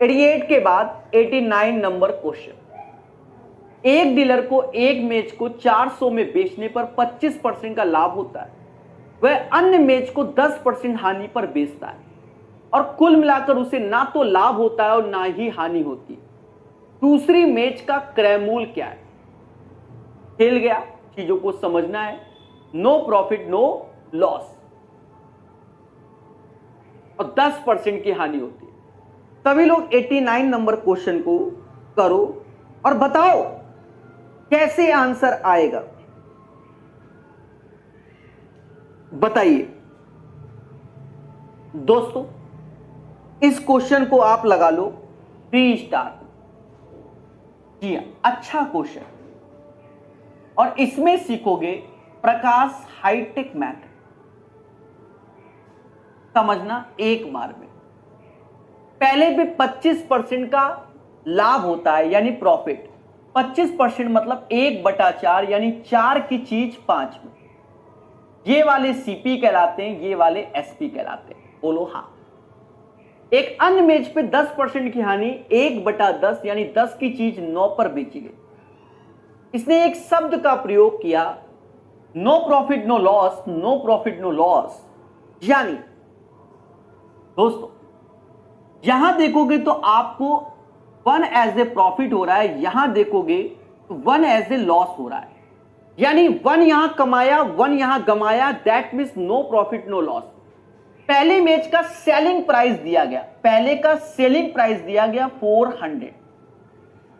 88 के बाद 89 नंबर क्वेश्चन। एक डीलर को एक मैच को 400 में बेचने पर 25% का लाभ होता है, वह अन्य मैच को 10% हानि पर बेचता है और कुल मिलाकर उसे ना तो लाभ होता है और ना ही हानि होती है। दूसरी मैच का क्रय मूल्य क्या है? खेल गया, चीजों को समझना है। नो प्रॉफिट नो लॉस और 10% की हानि होती है। सभी लोग 89 नंबर क्वेश्चन को करो और बताओ कैसे आंसर आएगा, बताइए दोस्तों। इस क्वेश्चन को आप लगा लो 3 स्टार। जी अच्छा क्वेश्चन, और इसमें सीखोगे प्रकाश हाईटेक मैथड। समझना एक बार में। पहले भी 25% का लाभ होता है, यानी प्रॉफिट। 25% मतलब 1/4, यानी 4 की चीज 5 में। ये वाले सीपी कहलाते हैं, ये वाले एसपी कहलाते हैं। बोलो हाँ। एक अन्य मेज पे 10% की हानि, 1/10 यानी 10 की चीज 9 पर बेची गई। इसने एक शब्द का प्रयोग किया, no profit no loss, no profit no loss. यानी दोस्तों यहां देखोगे तो आपको 1 एज ए प्रॉफिट हो रहा है, यहां देखोगे तो 1 एज ए लॉस हो रहा है। यानी 1 यहां कमाया, 1 यहां गमाया, that means no profit no loss. पहले मैच का सेलिंग प्राइस दिया गया, पहले का सेलिंग प्राइस दिया गया 400,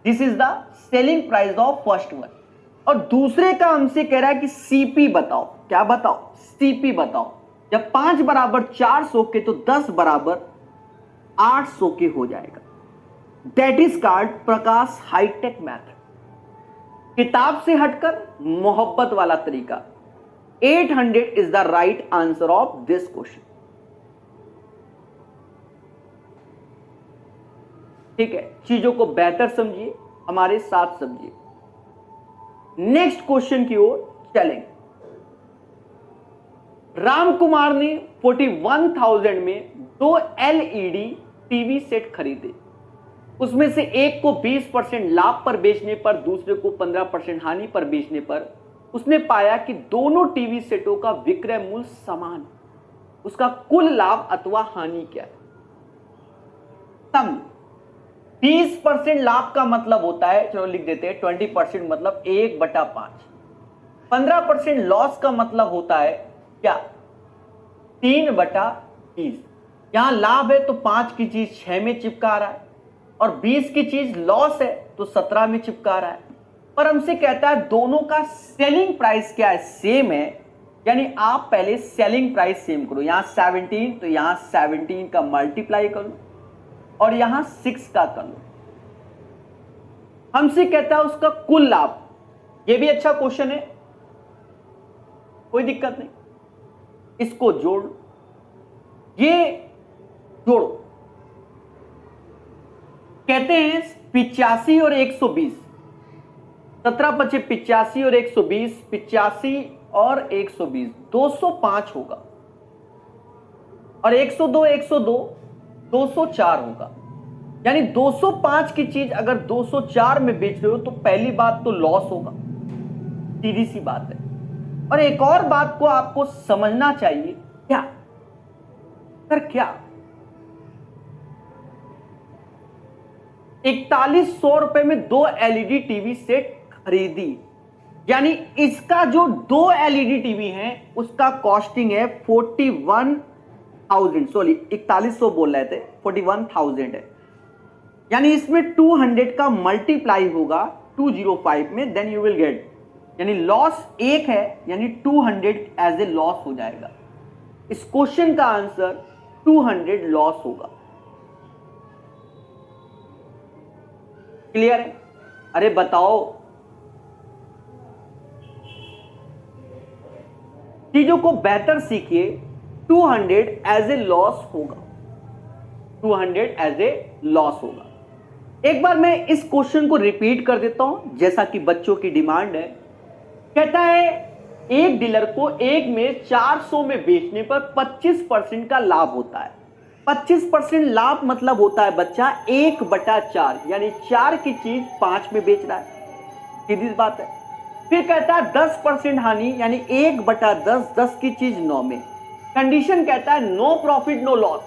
this is the selling price of first one. और दूसरे का हमसे कह रहा है कि सीपी बताओ। क्या बताओ? सीपी बताओ। जब 5 बराबर 400 के तो 10 बराबर 800 के हो जाएगा। That is called Prakash hitech method. किताब से हटकर मोहब्बत वाला तरीका। 800 is the right answer of this question. ठीक है, चीजों को बेहतर समझिए, हमारे साथ समझिए। नेक्स्ट क्वेश्चन की ओर चलेंगे। राम कुमार ने 41,000 में 2 एलईडी टीवी सेट खरीदे। उसमें से एक को 20% लाभ पर बेचने पर, दूसरे को 15% हानि पर बेचने पर उसने पाया कि दोनों टीवी सेटों का विक्रय मूल्य समान है। उसका कुल लाभ अथवा हानि क्या है? सम। 20% लाभ का मतलब होता है, चलो लिख देते हैं, 20% मतलब 1/5। 15% लॉस का मतलब होता है क्या? 3/20। यहां लाभ है तो 5 की चीज 6 में चिपका रहा है, और 20 की चीज लॉस है तो 17 में चिपका रहा है। पर हमसे कहता है दोनों का सेलिंग प्राइस क्या है? सेम है। यानी आप पहले सेलिंग प्राइस सेम करो। यहां 17 तो यहां 17 का मल्टीप्लाई कर लो और यहां 6 का कर लो। हमसे कहता है उसका कुल लाभ। यह भी अच्छा क्वेश्चन है, कोई दिक्कत नहीं। इसको जोड़ लो, ये जोड़ो। कहते हैं 85 और 120, 17 × 85 और 120, 85 और 120 205 होगा, और 102 102 204 होगा। यानी 205 की चीज अगर 204 में बेच रहे हो तो पहली बात तो लॉस होगा, सीधी सी बात है। और एक और बात को आपको समझना चाहिए, क्या सर क्या 4100 रुपए में 2 एलईडी टीवी सेट खरीदी। यानी इसका जो 2 एलईडी टीवी है उसका कॉस्टिंग है 41,000, सॉरी 4100 बोल रहे थे, 41,000 है। यानी इसमें 200 का मल्टीप्लाई होगा 205 में, देन यू विल गेट यानी लॉस 1 है, यानी 200 एज ए लॉस हो जाएगा। इस क्वेश्चन का आंसर 200 लॉस होगा। क्लियर है? अरे बताओ, चीजों को बेहतर सीखिए। 200 एज ए लॉस होगा, 200 एज ए लॉस होगा। एक बार मैं इस क्वेश्चन को रिपीट कर देता हूं, जैसा कि बच्चों की डिमांड है। कहता है एक डीलर को एक में 400 में बेचने पर 25% का लाभ होता है। 25% लाभ मतलब होता है बच्चा 1/4, यानी 4 की चीज 5 में बेच रहा है, सीधी बात है। फिर कहता है 10% हानि, यानी 1/10, 10 की चीज 9 में। कंडीशन कहता है नो प्रॉफिट नो लॉस।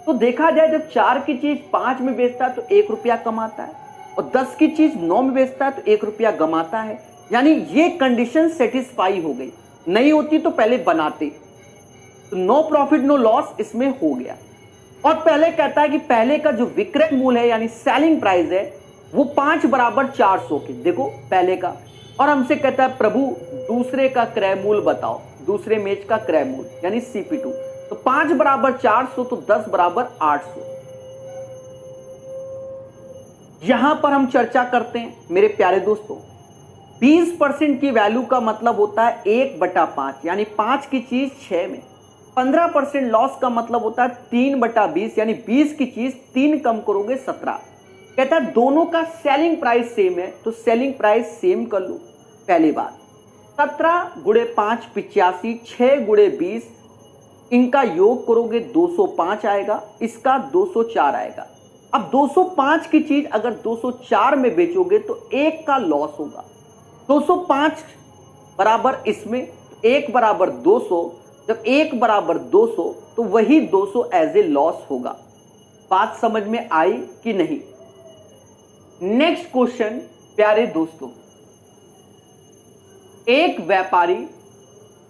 तो देखा जाए जब 4 की चीज 5 में बेचता है तो 1 रुपया कमाता है, और 10 की चीज 9 में बेचता है तो 1 रुपया गमाता है। यानी ये कंडीशन सेटिस्फाई हो गई। नहीं होती तो पहले बनाते, तो नो प्रॉफिट नो लॉस इसमें हो गया। और पहले कहता है कि पहले का जो विक्रय मूल्य है यानी सेलिंग प्राइस है वो 5 × 400 के, देखो पहले का। और हमसे कहता है प्रभु दूसरे का क्रय मूल्य बताओ, दूसरे मेज का क्रय मूल्य यानी CP2। तो 5 = 400, तो 10 = 800। यहां पर हम चर्चा करते हैं मेरे प्यारे दोस्तों। 20% की वैल्यू का मतलब होता है 1/5, यानी 5 की चीज 6 में। 15% लॉस का मतलब होता है 3/20, यानी 20 की चीज 3 कम करोगे 17। कहता है दोनों का सेलिंग प्राइस सेम है, तो सेलिंग प्राइस सेम कर लो। पहली बात 17 × 5 85, 6 × 20, इनका योग करोगे 205 आएगा, इसका 204 आएगा। अब 205 की चीज अगर 204 में बेचोगे तो 1 का लॉस होगा। 205 बराबर इसमें, 1 = 200। जब 1 = 200 तो वही 200 एज ए लॉस होगा। बात समझ में आई कि नहीं? नेक्स्ट क्वेश्चन प्यारे दोस्तों, एक व्यापारी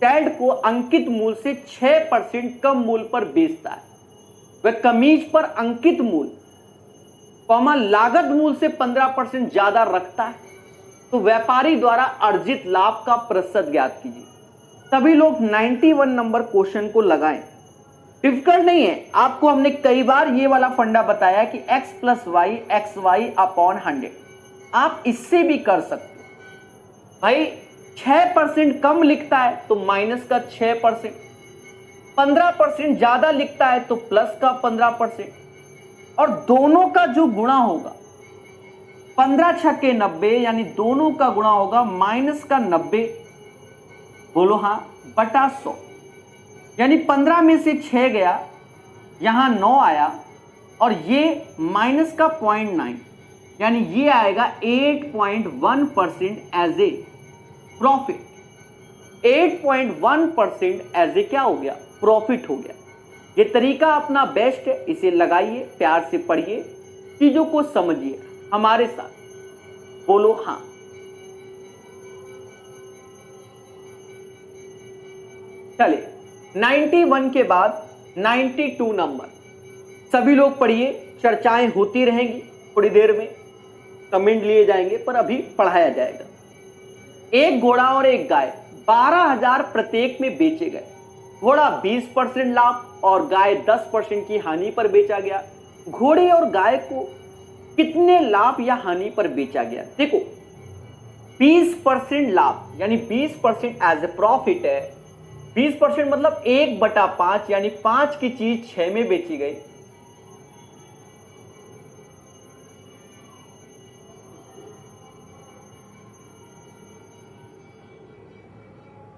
शर्ट को अंकित मूल्य से 6% कम मूल्य पर बेचता है। वह कमीज पर अंकित मूल्य लागत मूल्य से 15% ज्यादा रखता है, तो व्यापारी द्वारा अर्जित लाभ का प्रतिशत ज्ञात कीजिए। सभी लोग 91 नंबर क्वेश्चन को लगाएं। डिफिकल्ट नहीं है, आपको हमने कई बार ये वाला फंडा बताया कि x + y xy/100। आप इससे भी कर सकते हो। भाई 6% कम लिखता है तो माइनस का 6%, 15% ज्यादा लिखता है तो प्लस का 15%, और दोनों का जो गुणा होगा 15 × 6 = 90, यानी दोनों का गुणा होगा माइनस का 90, बोलो हाँ, बटा 100। यानी 15 में से 6 गया, यहां 9 आया, और ये माइनस का 0.9, यानी ये आएगा 8.1% as a profit. 8.1% as a क्या हो गया? प्रॉफिट हो गया। ये तरीका अपना बेस्ट है, इसे लगाइए, प्यार से पढ़िए, चीजों को समझिए हमारे साथ। बोलो हाँ। चले 91 के बाद 92 नंबर, सभी लोग पढ़िए, चर्चाएं होती रहेंगी, थोड़ी देर में कमेंट लिए जाएंगे, पर अभी पढ़ाया जाएगा। एक घोड़ा और एक गाय 12,000 प्रत्येक में बेचे गए। घोड़ा 20% लाभ और गाय 10% की हानि पर बेचा गया। घोड़े और गाय को कितने लाभ या हानि पर बेचा गया? देखो 20% लाभ यानी 20% एज ए प्रॉफिट है। 20% मतलब 1/5, यानी 5 की चीज 6 में बेची गई।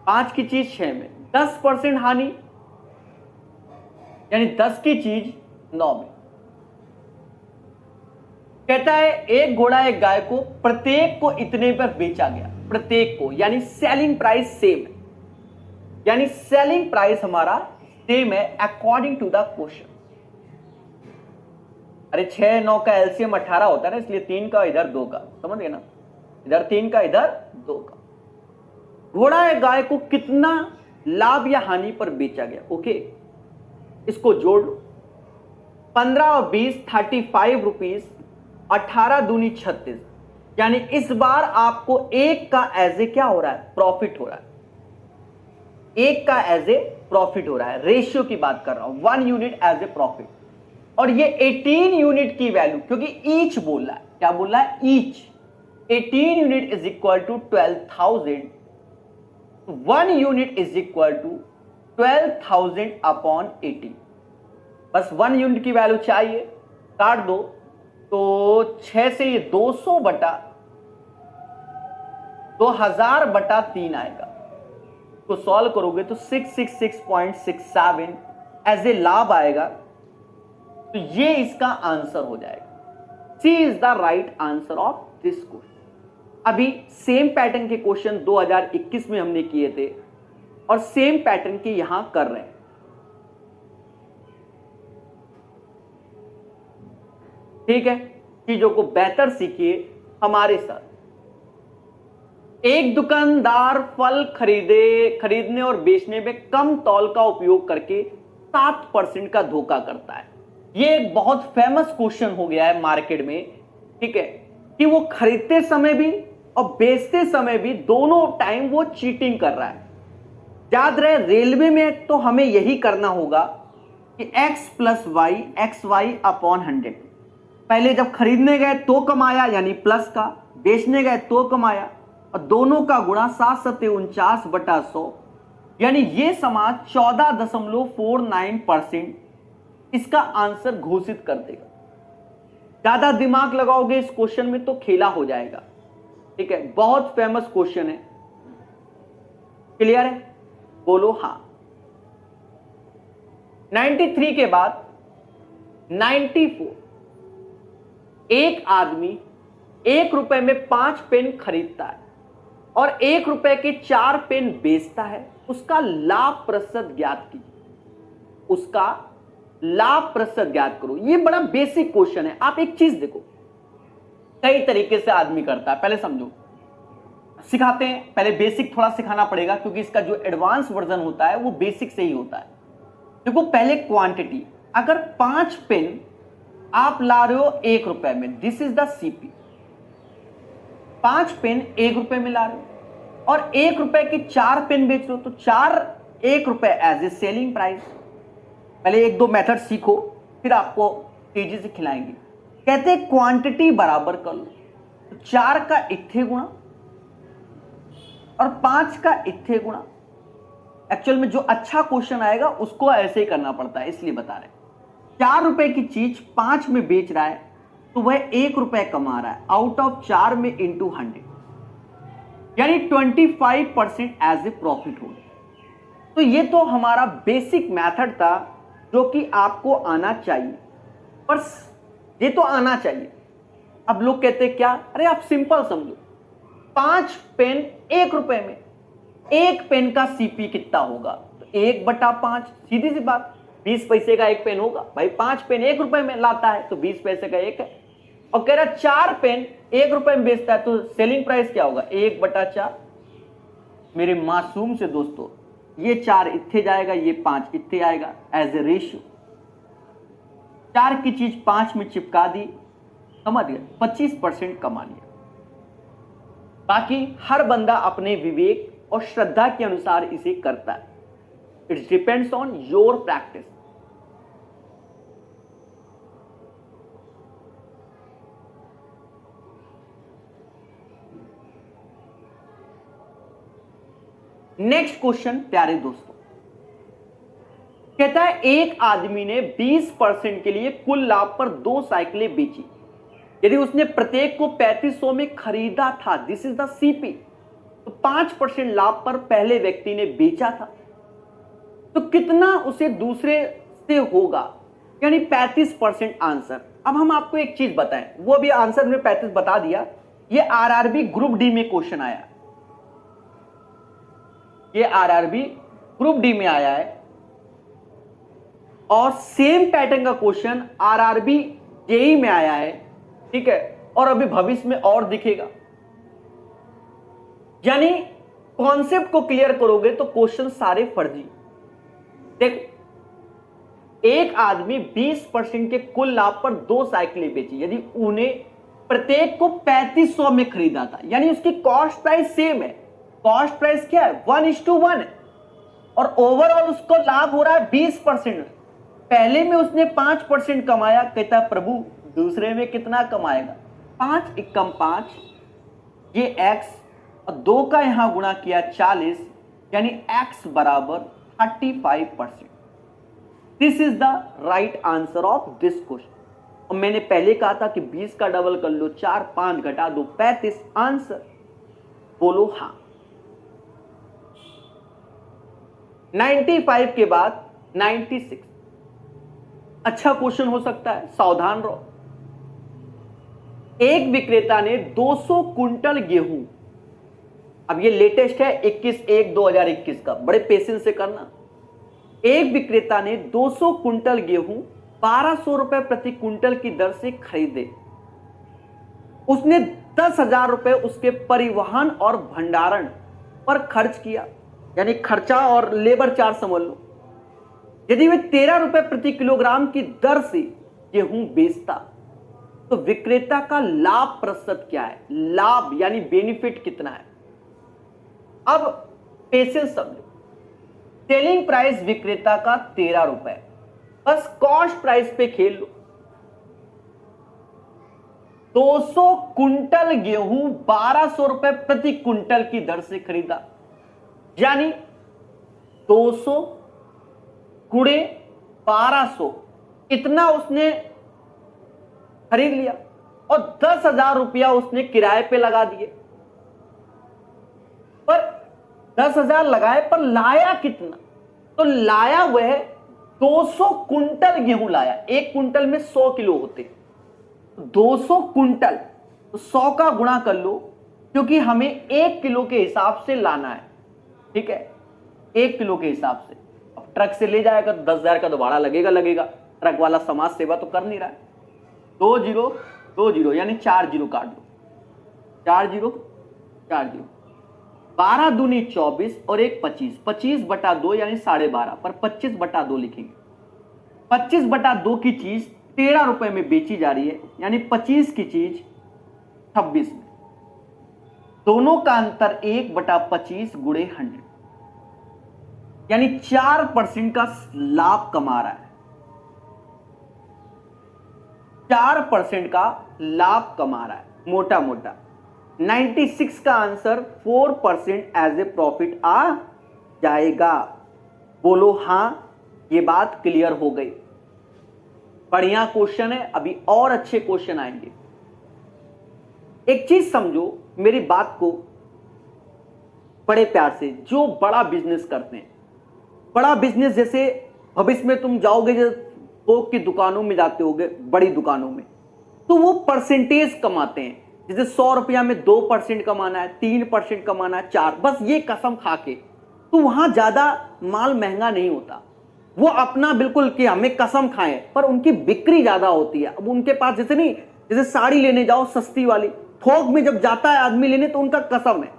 पांच की चीज 6 में, 10% हानि, यानी 10 की चीज 9 में। कहता है एक घोड़ा एक गाय को प्रत्येक को इतने पर बेचा गया। प्रत्येक को यानी सेलिंग प्राइस सेम है, यानी सेलिंग प्राइस हमारा सेम है अकॉर्डिंग टू द क्वेश्चन। अरे 6 9 का एलसीएम 18 होता है ना, इसलिए 3 का इधर 2 का, समझ गए ना? इधर 3 का इधर 2 का। घोड़ा या गाय को कितना लाभ या हानि पर बेचा गया? ओके, इसको जोड़ लो। 15 और 20 35 रुपीज, 18 दूनी 36, यानी इस बार आपको एक का एज ए क्या हो रहा है, प्रॉफिट हो रहा है, एक का एज ए प्रॉफिट हो रहा है। रेशियो की बात कर रहा हूं, 1 यूनिट एज ए प्रॉफिट। और ये 18 यूनिट की वैल्यू, क्योंकि ईच बोल रहा है, क्या बोल रहा है, each. 18 unit is equal to 12,000, 1 unit is equal to 12,000 upon 18। बस 1 यूनिट की वैल्यू चाहिए, काट दो तो 6 से ये 200 बटा 2000 बटा 3 आएगा। तो सॉल्व करोगे तो 666.67 एज ए लाभ आएगा। तो ये इसका आंसर हो जाएगा। C is the right answer of this question. अभी सेम पैटर्न के क्वेश्चन 2021 में हमने किए थे और सेम पैटर्न के यहां कर रहे हैं। ठीक है, चीजों को बेहतर सीखिए हमारे साथ। एक दुकानदार फल खरीदने और बेचने में कम तौल का उपयोग करके 7% का धोखा करता है। यह एक बहुत फेमस क्वेश्चन हो गया है मार्केट में। ठीक है, कि वो खरीदते समय भी और बेचते समय भी दोनों टाइम वो चीटिंग कर रहा है। याद रहे, रेलवे में तो हमें यही करना होगा कि x plus y x y upon 100। पहले जब खरीदने गए तो कमाया यानी प्लस का, बेचने गए तो कमाया, और दोनों का गुणा 749 बटा 100, यानी ये समाज 14.49% इसका आंसर घोषित कर देगा। ज्यादा दिमाग लगाओगे इस क्वेश्चन में तो खेला हो जाएगा। ठीक है, बहुत फेमस क्वेश्चन है। क्लियर है, बोलो हाँ। 93 के बाद 94, एक आदमी 1 रुपए में 5 पेन खरीदता है और 1 रुपए के 4 पेन बेचता है। उसका लाभ प्रतिशत ज्ञात कीजिए। उसका लाभ प्रतिशत ज्ञात करो। ये बड़ा बेसिक क्वेश्चन है। आप एक चीज देखो, कई तरीके से आदमी करता है। पहले समझो, सिखाते हैं। पहले बेसिक थोड़ा सिखाना पड़ेगा क्योंकि इसका जो एडवांस वर्जन होता है वो बेसिक से ही होता है। देखो, पहले क्वांटिटी, अगर 5 पेन आप ला रहे हो 1 रुपए में, this is the CP. 5 pen 1 रुपए में ला रहे हो और 1 रुपए के 4 पेन बेच रहे हो, तो 4 1 रुपए एज ए सेलिंग प्राइस। पहले 1-2 मेथड सीखो, फिर आपको तेजी से खिलाएंगे। कहते हैं क्वांटिटी बराबर कर लो, तो 4 का इत्थे गुणा और 5 का इत्थे गुणा। एक्चुअल में जो अच्छा क्वेश्चन आएगा उसको ऐसे ही करना पड़ता है, इसलिए बता रहे। 4 रुपए की चीज 5 में बेच रहा है तो वह 1 रुपए कमा रहा है आउट ऑफ 4 में इंटू 100, यानी 25% एज ए प्रॉफिट हो गया। तो ये तो हमारा बेसिक मेथड था जो कि आपको आना चाहिए, पर ये तो आना चाहिए। अब लोग कहते हैं क्या, अरे आप सिंपल समझो, 5 पेन 1 रुपए में, 1 पेन का सीपी कितना होगा, तो 1/5, सीधी सी बात, 20 पैसे का 1 पेन होगा भाई। 5 पेन 1 रुपए में लाता है तो 20 पैसे का 1 है। और कह रहा 4 पेन 1 रुपए में बेचता है तो सेलिंग प्राइस क्या होगा, 1/4। मेरे मासूम से दोस्तों, ये 4 इत्थे जाएगा, ये 5 इत्थे आएगा एज ए रेशियो। 4 की चीज 5 में चिपका दी, समझ गए, 25% कमा लिया। बाकी हर बंदा अपने विवेक और श्रद्धा के अनुसार इसे करता है। It depends on your practice. Next question प्यारे दोस्तों, कहता है एक आदमी ने 20% के लिए कुल लाभ पर 2 साइकिलें बेची। यदि उसने प्रत्येक को 3500 में खरीदा था, दिस इज द सीपी, तो 5% लाभ पर पहले व्यक्ति ने बेचा था, तो कितना उसे दूसरे से होगा, यानी 35% आंसर। अब हम आपको एक चीज बताएं, वो भी आंसर में 35 बता दिया। ये आरआरबी ग्रुप डी में क्वेश्चन आया, ये आरआरबी ग्रुप डी में आया है और सेम पैटर्न का क्वेश्चन आरआरबी जेई में आया है। ठीक है, और अभी भविष्य में और दिखेगा। यानी कॉन्सेप्ट को क्लियर करोगे तो क्वेश्चन सारे फर्जी। देखो, एक आदमी 20% के कुल लाभ पर 2 साइकिलें बेची। यदि उन्हें प्रत्येक को 3500 में खरीदा था, यानी उसकी कॉस्ट प्राइस सेम है। कॉस्ट प्राइस क्या है? 1:1 है, और ओवरऑल उसको लाभ हो रहा है 20%। पहले में उसने 5% कमाया, कहता प्रभु दूसरे में कितना कमाएगा? 5 एकम 5, ये x, और 2 का यहां गुणा किया 40, यानी x बराबर 35%। This is the right answer of this question. और मैंने पहले कहा था कि 20 का डबल कर लो, 4 5 घटा दो 35, आंसर बोलो हां। 95 के बाद 96, अच्छा क्वेश्चन हो सकता है, सावधान रहो। एक विक्रेता ने 200 कुंटल गेहूं, अब ये लेटेस्ट है 21/1/2021 का, बड़े पेशेंस से करना। एक विक्रेता ने 200 कुंटल गेहूं 1200 रुपए प्रति कुंटल की दर से खरीदे। उसने 10,000 रुपए उसके परिवहन और भंडारण पर खर्च किया, यानी खर्चा और लेबर चार्ज समझ लो। यदि वे 13 रुपए प्रति किलोग्राम की दर से गेहूं बेचता तो विक्रेता का लाभ प्रतिशत क्या है? लाभ यानी बेनिफिट कितना है? अब पेशेंस समझो। सेलिंग प्राइस विक्रेता का 13 रुपए, बस कॉस्ट प्राइस पे खेल लो। 200 कुंटल गेहूं 1200 रुपए प्रति कुंटल की दर से खरीदा, यानी 200 गुणे 1200, इतना उसने खरीद लिया, और 10,000 रुपया उसने किराए पे लगा दिए। पर 10,000 लगाए, पर लाया कितना? तो लाया वह 200 कुंटल गेहूं लाया। एक कुंटल में 100 किलो होते, 200 कुंटल, तो 100 का गुणा कर लो, क्योंकि हमें 1 किलो के हिसाब से लाना है, ठीक है, 1 किलो के हिसाब से। अब ट्रक से ले जाएगा तो 10,000 का तो भाड़ा लगेगा, ट्रक वाला समाज सेवा तो कर नहीं रहा है। 2 0 2 0, यानी 4 0 काट दो, 4 0 4 0, 12 दूनी 24 और 1 25, 25/2 यानी 12.5, पर 25/2 लिखेंगे। 25/2 की चीज 13 रुपए में बेची जा रही है, यानी 25 की चीज 26 में। दोनों का अंतर 1/25 गुणे 100, यानी 4% का लाभ कमा रहा है। 4% का लाभ कमा रहा है, मोटा मोटा। 96 का आंसर 4% एज ए प्रॉफिट आ जाएगा। बोलो हां, ये बात क्लियर हो गई। बढ़िया क्वेश्चन है, अभी और अच्छे क्वेश्चन आएंगे। एक चीज समझो मेरी बात को बड़े प्यार से, जो बड़ा बिजनेस करते हैं, बड़ा बिजनेस जैसे भविष्य में तुम जाओगे, थोक की दुकानों में जाते होगे, बड़ी दुकानों में, तो वो परसेंटेज कमाते हैं। जैसे 100 रुपया में 2% कमाना है, 3% कमाना है, 4, बस ये कसम खा के। तो वहां ज्यादा माल महंगा नहीं होता, वो अपना बिल्कुल कि हमें कसम खाएं, पर उनकी बिक्री ज्यादा होती है। अब उनके पास जैसे नहीं, जैसे साड़ी लेने जाओ सस्ती वाली, थोक में जब जाता है आदमी लेने, तो उनका कसम है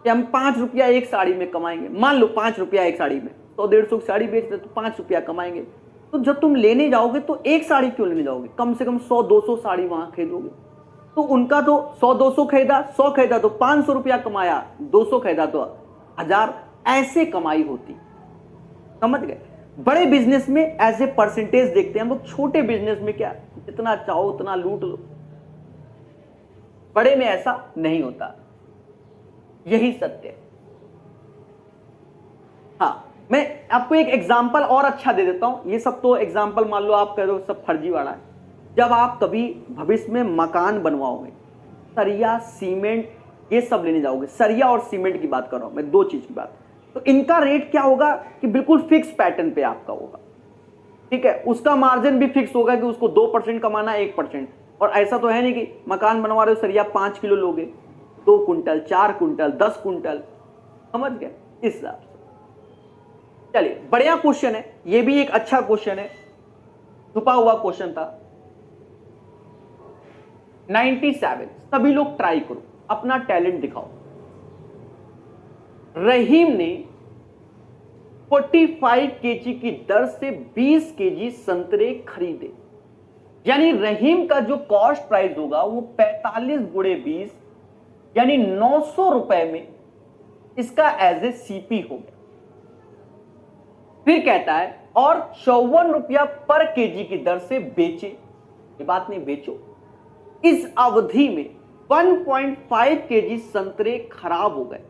कि हम 5 रुपया एक साड़ी में कमाएंगे। मान लो 5 रुपया एक साड़ी में, 100-150 की साड़ी बेचते तो 5 रुपया कमाएंगे। तो जब तुम लेने जाओगे तो एक साड़ी क्यों लेने जाओगे, कम से कम 100-200 साड़ी वहां खरीदोगे। तो उनका तो 100-200 खरीदा, 100 खरीदा तो 500 रुपया कमाया, 200 खरीदा तो 1000, ऐसे कमाई होती। समझ गए? बड़े बिजनेस में एज ए परसेंटेज देखते हैं हम लोग, छोटे बिजनेस में क्या, जितना चाहो उतना लूट लो। बड़े में ऐसा नहीं होता, यही सत्य है। हाँ, मैं आपको एक एग्जाम्पल और अच्छा दे देता हूं। ये सब तो एग्जाम्पल मान लो आप कह रहे हो सब फर्जी वाला है। जब आप कभी भविष्य में मकान बनवाओगे, सरिया सीमेंट ये सब लेने जाओगे, सरिया और सीमेंट की बात कर रहा हूं मैं, 2 चीज की बात। तो इनका रेट क्या होगा कि बिल्कुल फिक्स पैटर्न पे आपका होगा, ठीक है। उसका मार्जिन भी फिक्स होगा कि उसको 2% कमाना है, 1%। और ऐसा तो है नहीं कि मकान बनवा रहे हो, सरिया 5 किलो लोगे, 2 कुंटल, 4 कुंटल, 10 कुंटल, समझ गए? इस हिसाब से। चलिए, बढ़िया क्वेश्चन है, ये भी एक अच्छा क्वेश्चन है, छुपा हुआ क्वेश्चन था। 97, सभी लोग ट्राई करो, अपना टैलेंट दिखाओ। रहीम ने 45 केजी की दर से 20 केजी संतरे खरीदे। यानी रहीम का जो कॉस्ट प्राइस होगा वो 45 गुणे 20 यानी 900 रुपए में इसका एज ए सीपी हो गया। फिर कहता है और 54 रुपया पर केजी की दर से बेचे, ये बात नहीं बेचो, इस अवधि में 1.5 केजी संतरे खराब हो गए।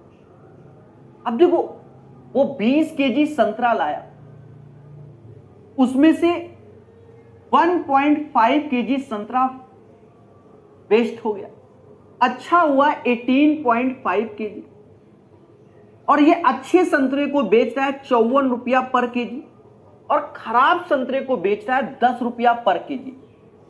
अब देखो वो 20 केजी संतरा लाया, उसमें से 1.5 केजी संतरा वेस्ट हो गया, अच्छा हुआ 18.5 केजी, और ये अच्छे संतरे को बेच रहा है 54 रुपया पर केजी और खराब संतरे को बेच रहा है 10 रुपया पर केजी।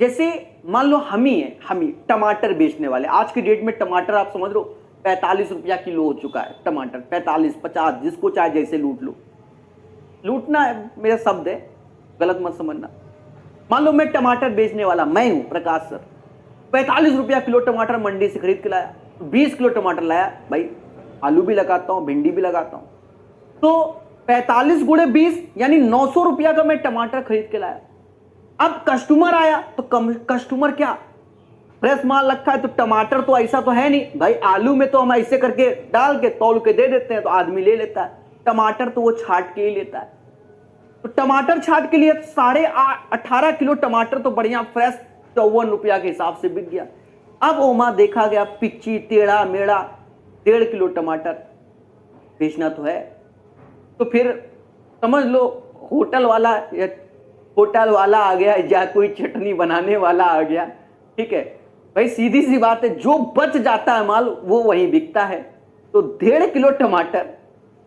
जैसे मान लो हम ही है, हम ही टमाटर बेचने वाले, आज की डेट में टमाटर आप समझ लो 45 रुपया किलो हो चुका है टमाटर, 45 50 जिसको चाहे जैसे लूट लो, लूटना है मेरा शब्द है, गलत मत समझना। मान लो मैं टमाटर बेचने वाला मैं हूं प्रकाश सर, 45 रुपया किलो टमाटर मंडी से खरीद के लाया, 20 किलो टमाटर लाया, भाई आलू भी लगाता हूं भिंडी भी लगाता हूं, तो 45 गुणे 20 यानी 900 रुपया का मैं टमाटर खरीद के लाया। अब कस्टमर आया तो कस्टमर क्या फ्रेश माल रखा है, तो टमाटर तो ऐसा तो है नहीं भाई, आलू में तो हम ऐसे करके डाल के तौल के दे देते हैं तो आदमी ले लेता है, टमाटर तो वो छाट के ही लेता है। तो टमाटर छाट के लिए 18.5 किलो टमाटर तो बढ़िया फ्रेश 54 रुपया के हिसाब से बिक गया। अब ओमा देखा गया पिच्ची टेढ़ा मेढ़ा 1.5 किलो टमाटर बेचना तो है, तो फिर समझ लो होटल वाला आ गया या कोई चटनी बनाने वाला आ गया, ठीक है भाई, सीधी सी बात है, जो बच जाता है माल वो वहीं बिकता है। तो 1.5 किलो टमाटर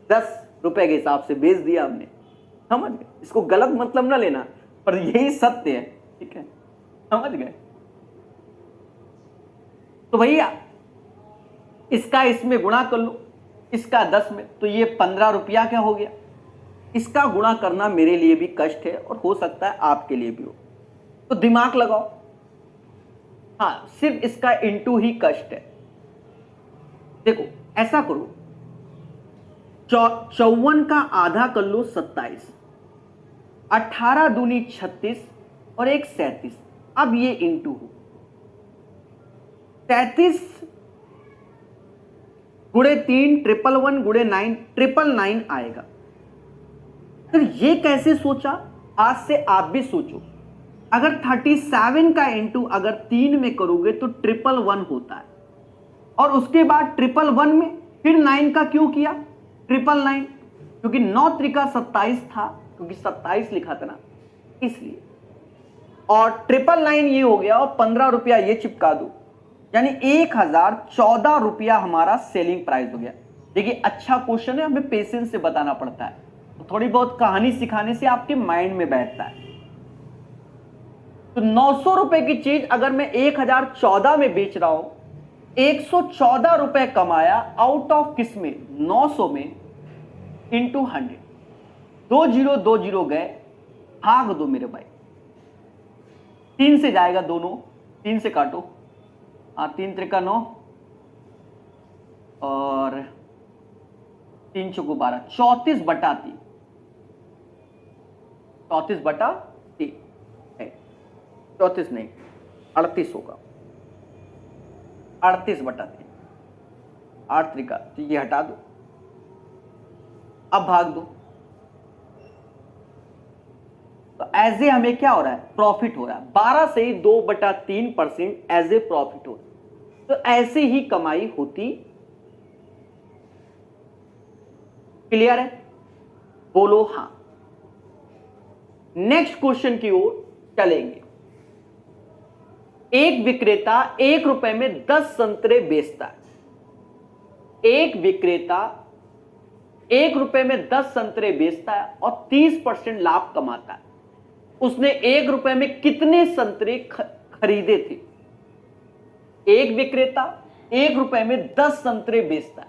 10 रुपए के हिसाब से बेच दिया हमने, समझ गए, इसको गलत मतलब ना लेना, पर यही सत्य है, ठीक है, समझ गए। तो भैया इसका इसमें गुणा कर लो, इसका 10 में, तो ये 15 रुपया क्या हो गया। इसका गुणा करना मेरे लिए भी कष्ट है और हो सकता है आपके लिए भी हो, तो दिमाग लगाओ। हाँ, सिर्फ इसका इंटू ही कष्ट है। देखो ऐसा करो, 54 का आधा कर लो 27, 18 दूनी 36 और एक 37। अब ये इंटू हो 33 गुणे 3 111 गुणे 9 999 आएगा। तो ये कैसे सोचा, आज से आप भी सोचो। अगर 37 का इंटू अगर 3 में करोगे तो 111 होता है, और उसके बाद 111 में फिर 9 का क्यों किया 999, क्योंकि 9 त्रिका 27 था, क्योंकि 27 लिखा था ना इसलिए, और 999 ये हो गया और 15 रुपया ये चिपका दो, यानी 1014 रुपया हमारा सेलिंग प्राइस हो गया। देखिए अच्छा क्वेश्चन है, हमें पेशेंस से बताना पड़ता है, तो थोड़ी बहुत कहानी सिखाने से आपके माइंड में बैठता है। तो 900 रुपए की चीज अगर मैं 1014 में बेच रहा हूं, 114 रुपए कमाया आउट ऑफ किस में 900 में इंटू 100, 2020 गए, भाग दो मेरे भाई, 3 से जाएगा दोनों, 3 से काटो, 3 त्रिका 9 और 3 चौको 12, 34 बटा 3, 34 बटा 3, 34 नहीं 38 होगा, 38 बटा 3, 8 त्रिका, तो ये हटा दो, अब भाग दो। तो एज ए हमें क्या हो रहा है, प्रॉफिट हो रहा है, 12 से ही 2/3% एज ए प्रॉफिट हो रहा है। तो ऐसे ही कमाई होती, क्लियर है, बोलो हां। नेक्स्ट क्वेश्चन की ओर चलेंगे। एक विक्रेता 1 रुपए में 10 संतरे बेचता है। एक विक्रेता 1 रुपए में 10 संतरे बेचता है और 30% लाभ कमाता है। उसने 1 रुपए में कितने संतरे खरीदे थे। एक विक्रेता 1 रुपए में 10 संतरे बेचता है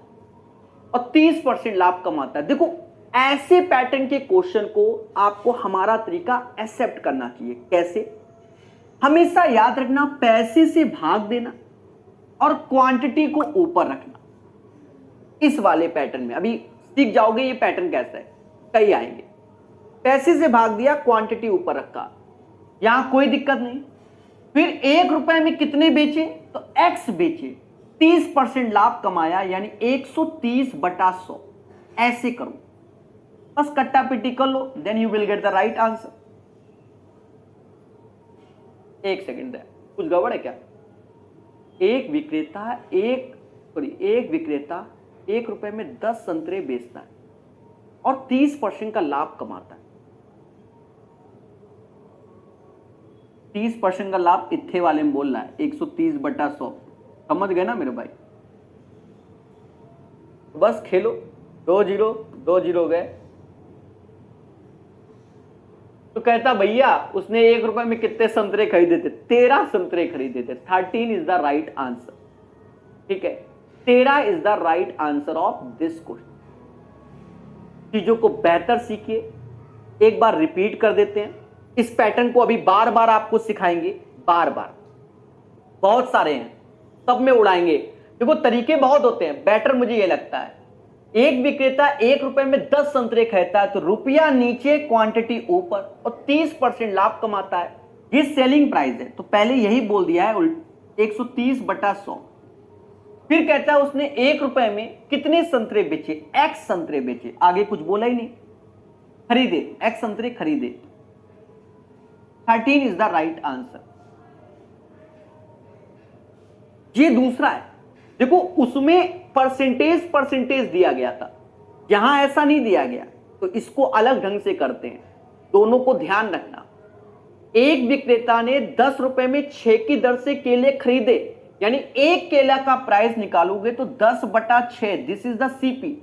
और 30% लाभ कमाता है। देखो ऐसे पैटर्न के क्वेश्चन को आपको हमारा तरीका एक्सेप्ट करना चाहिए। कैसे, हमेशा याद रखना, पैसे से भाग देना और क्वांटिटी को ऊपर रखना। इस वाले पैटर्न में अभी सीख जाओगे ये पैटर्न कैसा है, कई आएंगे। पैसे से भाग दिया, क्वांटिटी ऊपर रखा, यहां कोई दिक्कत नहीं। फिर 1 रुपए में कितने बेचे, तो x बेचे, 30% लाभ कमाया, यानी 130/100। ऐसे करो, बस कट्टा पिट्टी कर लो, then you will get the right answer. एक सेकेंड है, कुछ गड़बड़ है क्या? एक विक्रेता 1 रुपए में 10 संतरे बेचता है और 30% का लाभ कमाता है। 30% का लाभ इत्थे वाले में बोल रहा है, 130/100। समझ गए ना मेरे भाई? बस खेलो, 2-0 गए। तो कहता भैया उसने 1 रुपए में कितने संतरे खरीदे थे? 13 संतरे खरीदे थे। 13 इज द राइट आंसर। ठीक है, 13 is the right answer of this question. चीजों को बेहतर सीखिए, एक बार रिपीट कर देते हैं। इस पैटर्न को अभी बार बार आपको सिखाएंगे, बार बार, बहुत सारे हैं, सब में उड़ाएंगे। देखो तरीके बहुत होते हैं, बेटर मुझे ये लगता है, एक विक्रेता 1 रुपए में 10 संतरे खरीदता है, तो रुपया नीचे क्वांटिटी ऊपर और 30% लाभ कमाता है। ये सेलिंग प्राइस है, तो पहले यही बोल दिया है 130/100। फिर कहता है उसने 1 रुपए में कितने संतरे बेचे, x संतरे बेचे, आगे कुछ बोला ही नहीं, खरीदे, x संतरे खरीदे। 13 इज द राइट आंसर। ये दूसरा है, देखो उसमें परसेंटेज दिया गया था, यहां ऐसा नहीं दिया गया, तो इसको अलग ढंग से करते हैं। दोनों को ध्यान रखना। एक विक्रेता ने 10 रुपए में 6 की दर से केले खरीदे, यानी एक केला का प्राइस निकालोगे तो 10/6, दिस इज द सीपी,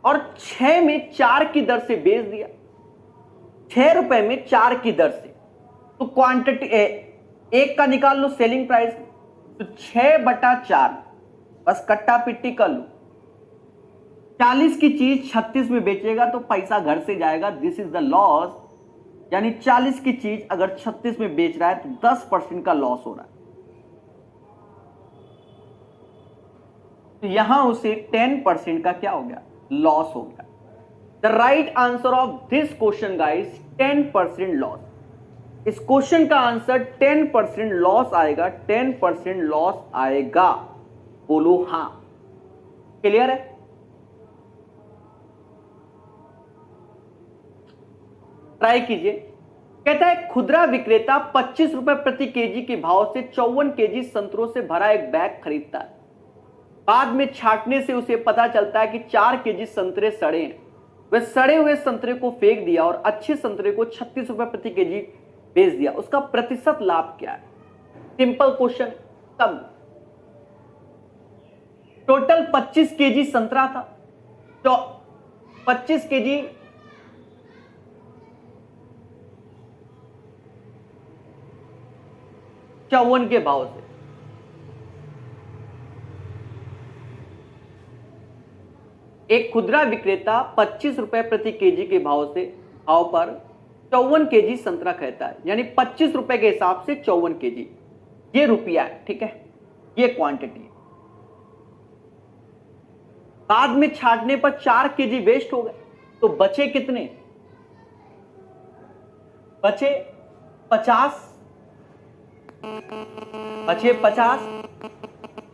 और 6 में 4 की दर से बेच दिया, 6 रुपए में 4 की दर से, तो क्वांटिटी एक का निकाल लो सेलिंग प्राइस, तो 6/4, बस कट्टा पिट्टी कर लो। 40 की चीज 36 में बेचेगा तो पैसा घर से जाएगा, दिस इज द लॉस। यानी 40 की चीज अगर 36 में बेच रहा है तो 10% का लॉस हो रहा है, तो यहां उसे 10% का क्या हो गया, लॉस हो गया। The right answer of this question guys, 10% loss. इस क्वेश्चन का आंसर 10% लॉस आएगा, 10% लॉस आएगा। बोलो हां, क्लियर है? ट्राई कीजिए। कहता है खुदरा विक्रेता 25 रुपए प्रति केजी के भाव से 54 केजी संतरों से भरा एक बैग खरीदता है। बाद में छांटने से उसे पता चलता है कि 4 केजी संतरे सड़े हैं। वह सड़े हुए संतरे को फेंक दिया और अच्छे संतरे को 36 रुपए प्रति केजी बेच दिया। उसका प्रतिशत लाभ क्या है? Simple question. तब टोटल 25 केजी संतरा था, तो 25 केजी 54 के भाव से, एक खुदरा विक्रेता 25 रुपए प्रति केजी के भाव पर 54 केजी संतरा खरीदता है, यानी 25 रुपए के हिसाब से 54 केजी, ये रुपया है, ठीक है, ये क्वांटिटी है। बाद में छांटने पर 4 केजी वेस्ट हो गए, तो बचे कितने? बचे 50,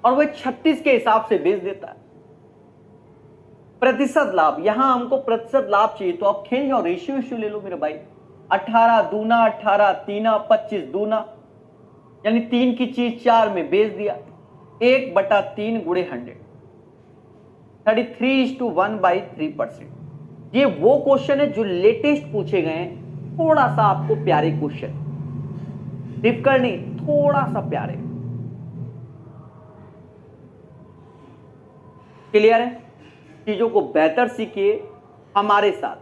और वह 36 के हिसाब से बेच देता है। प्रतिशत लाभ, यहां हमको प्रतिशत लाभ चाहिए, तो आप खेल जाओ, रेशियो ले लो मेरे भाई। 18 दूना 18, तीना 25 दूना, यानी 3 की चीज 4 में बेच दिया, 1/3 गुणे 100, 33:1/3%। ये वो क्वेश्चन है जो लेटेस्ट पूछे गए हैं, थोड़ा सा आपको प्यारे क्वेश्चन, डिफिकल्ट नहीं, थोड़ा सा प्यारे। क्लियर है? चीजों को बेहतर सीखिए हमारे साथ।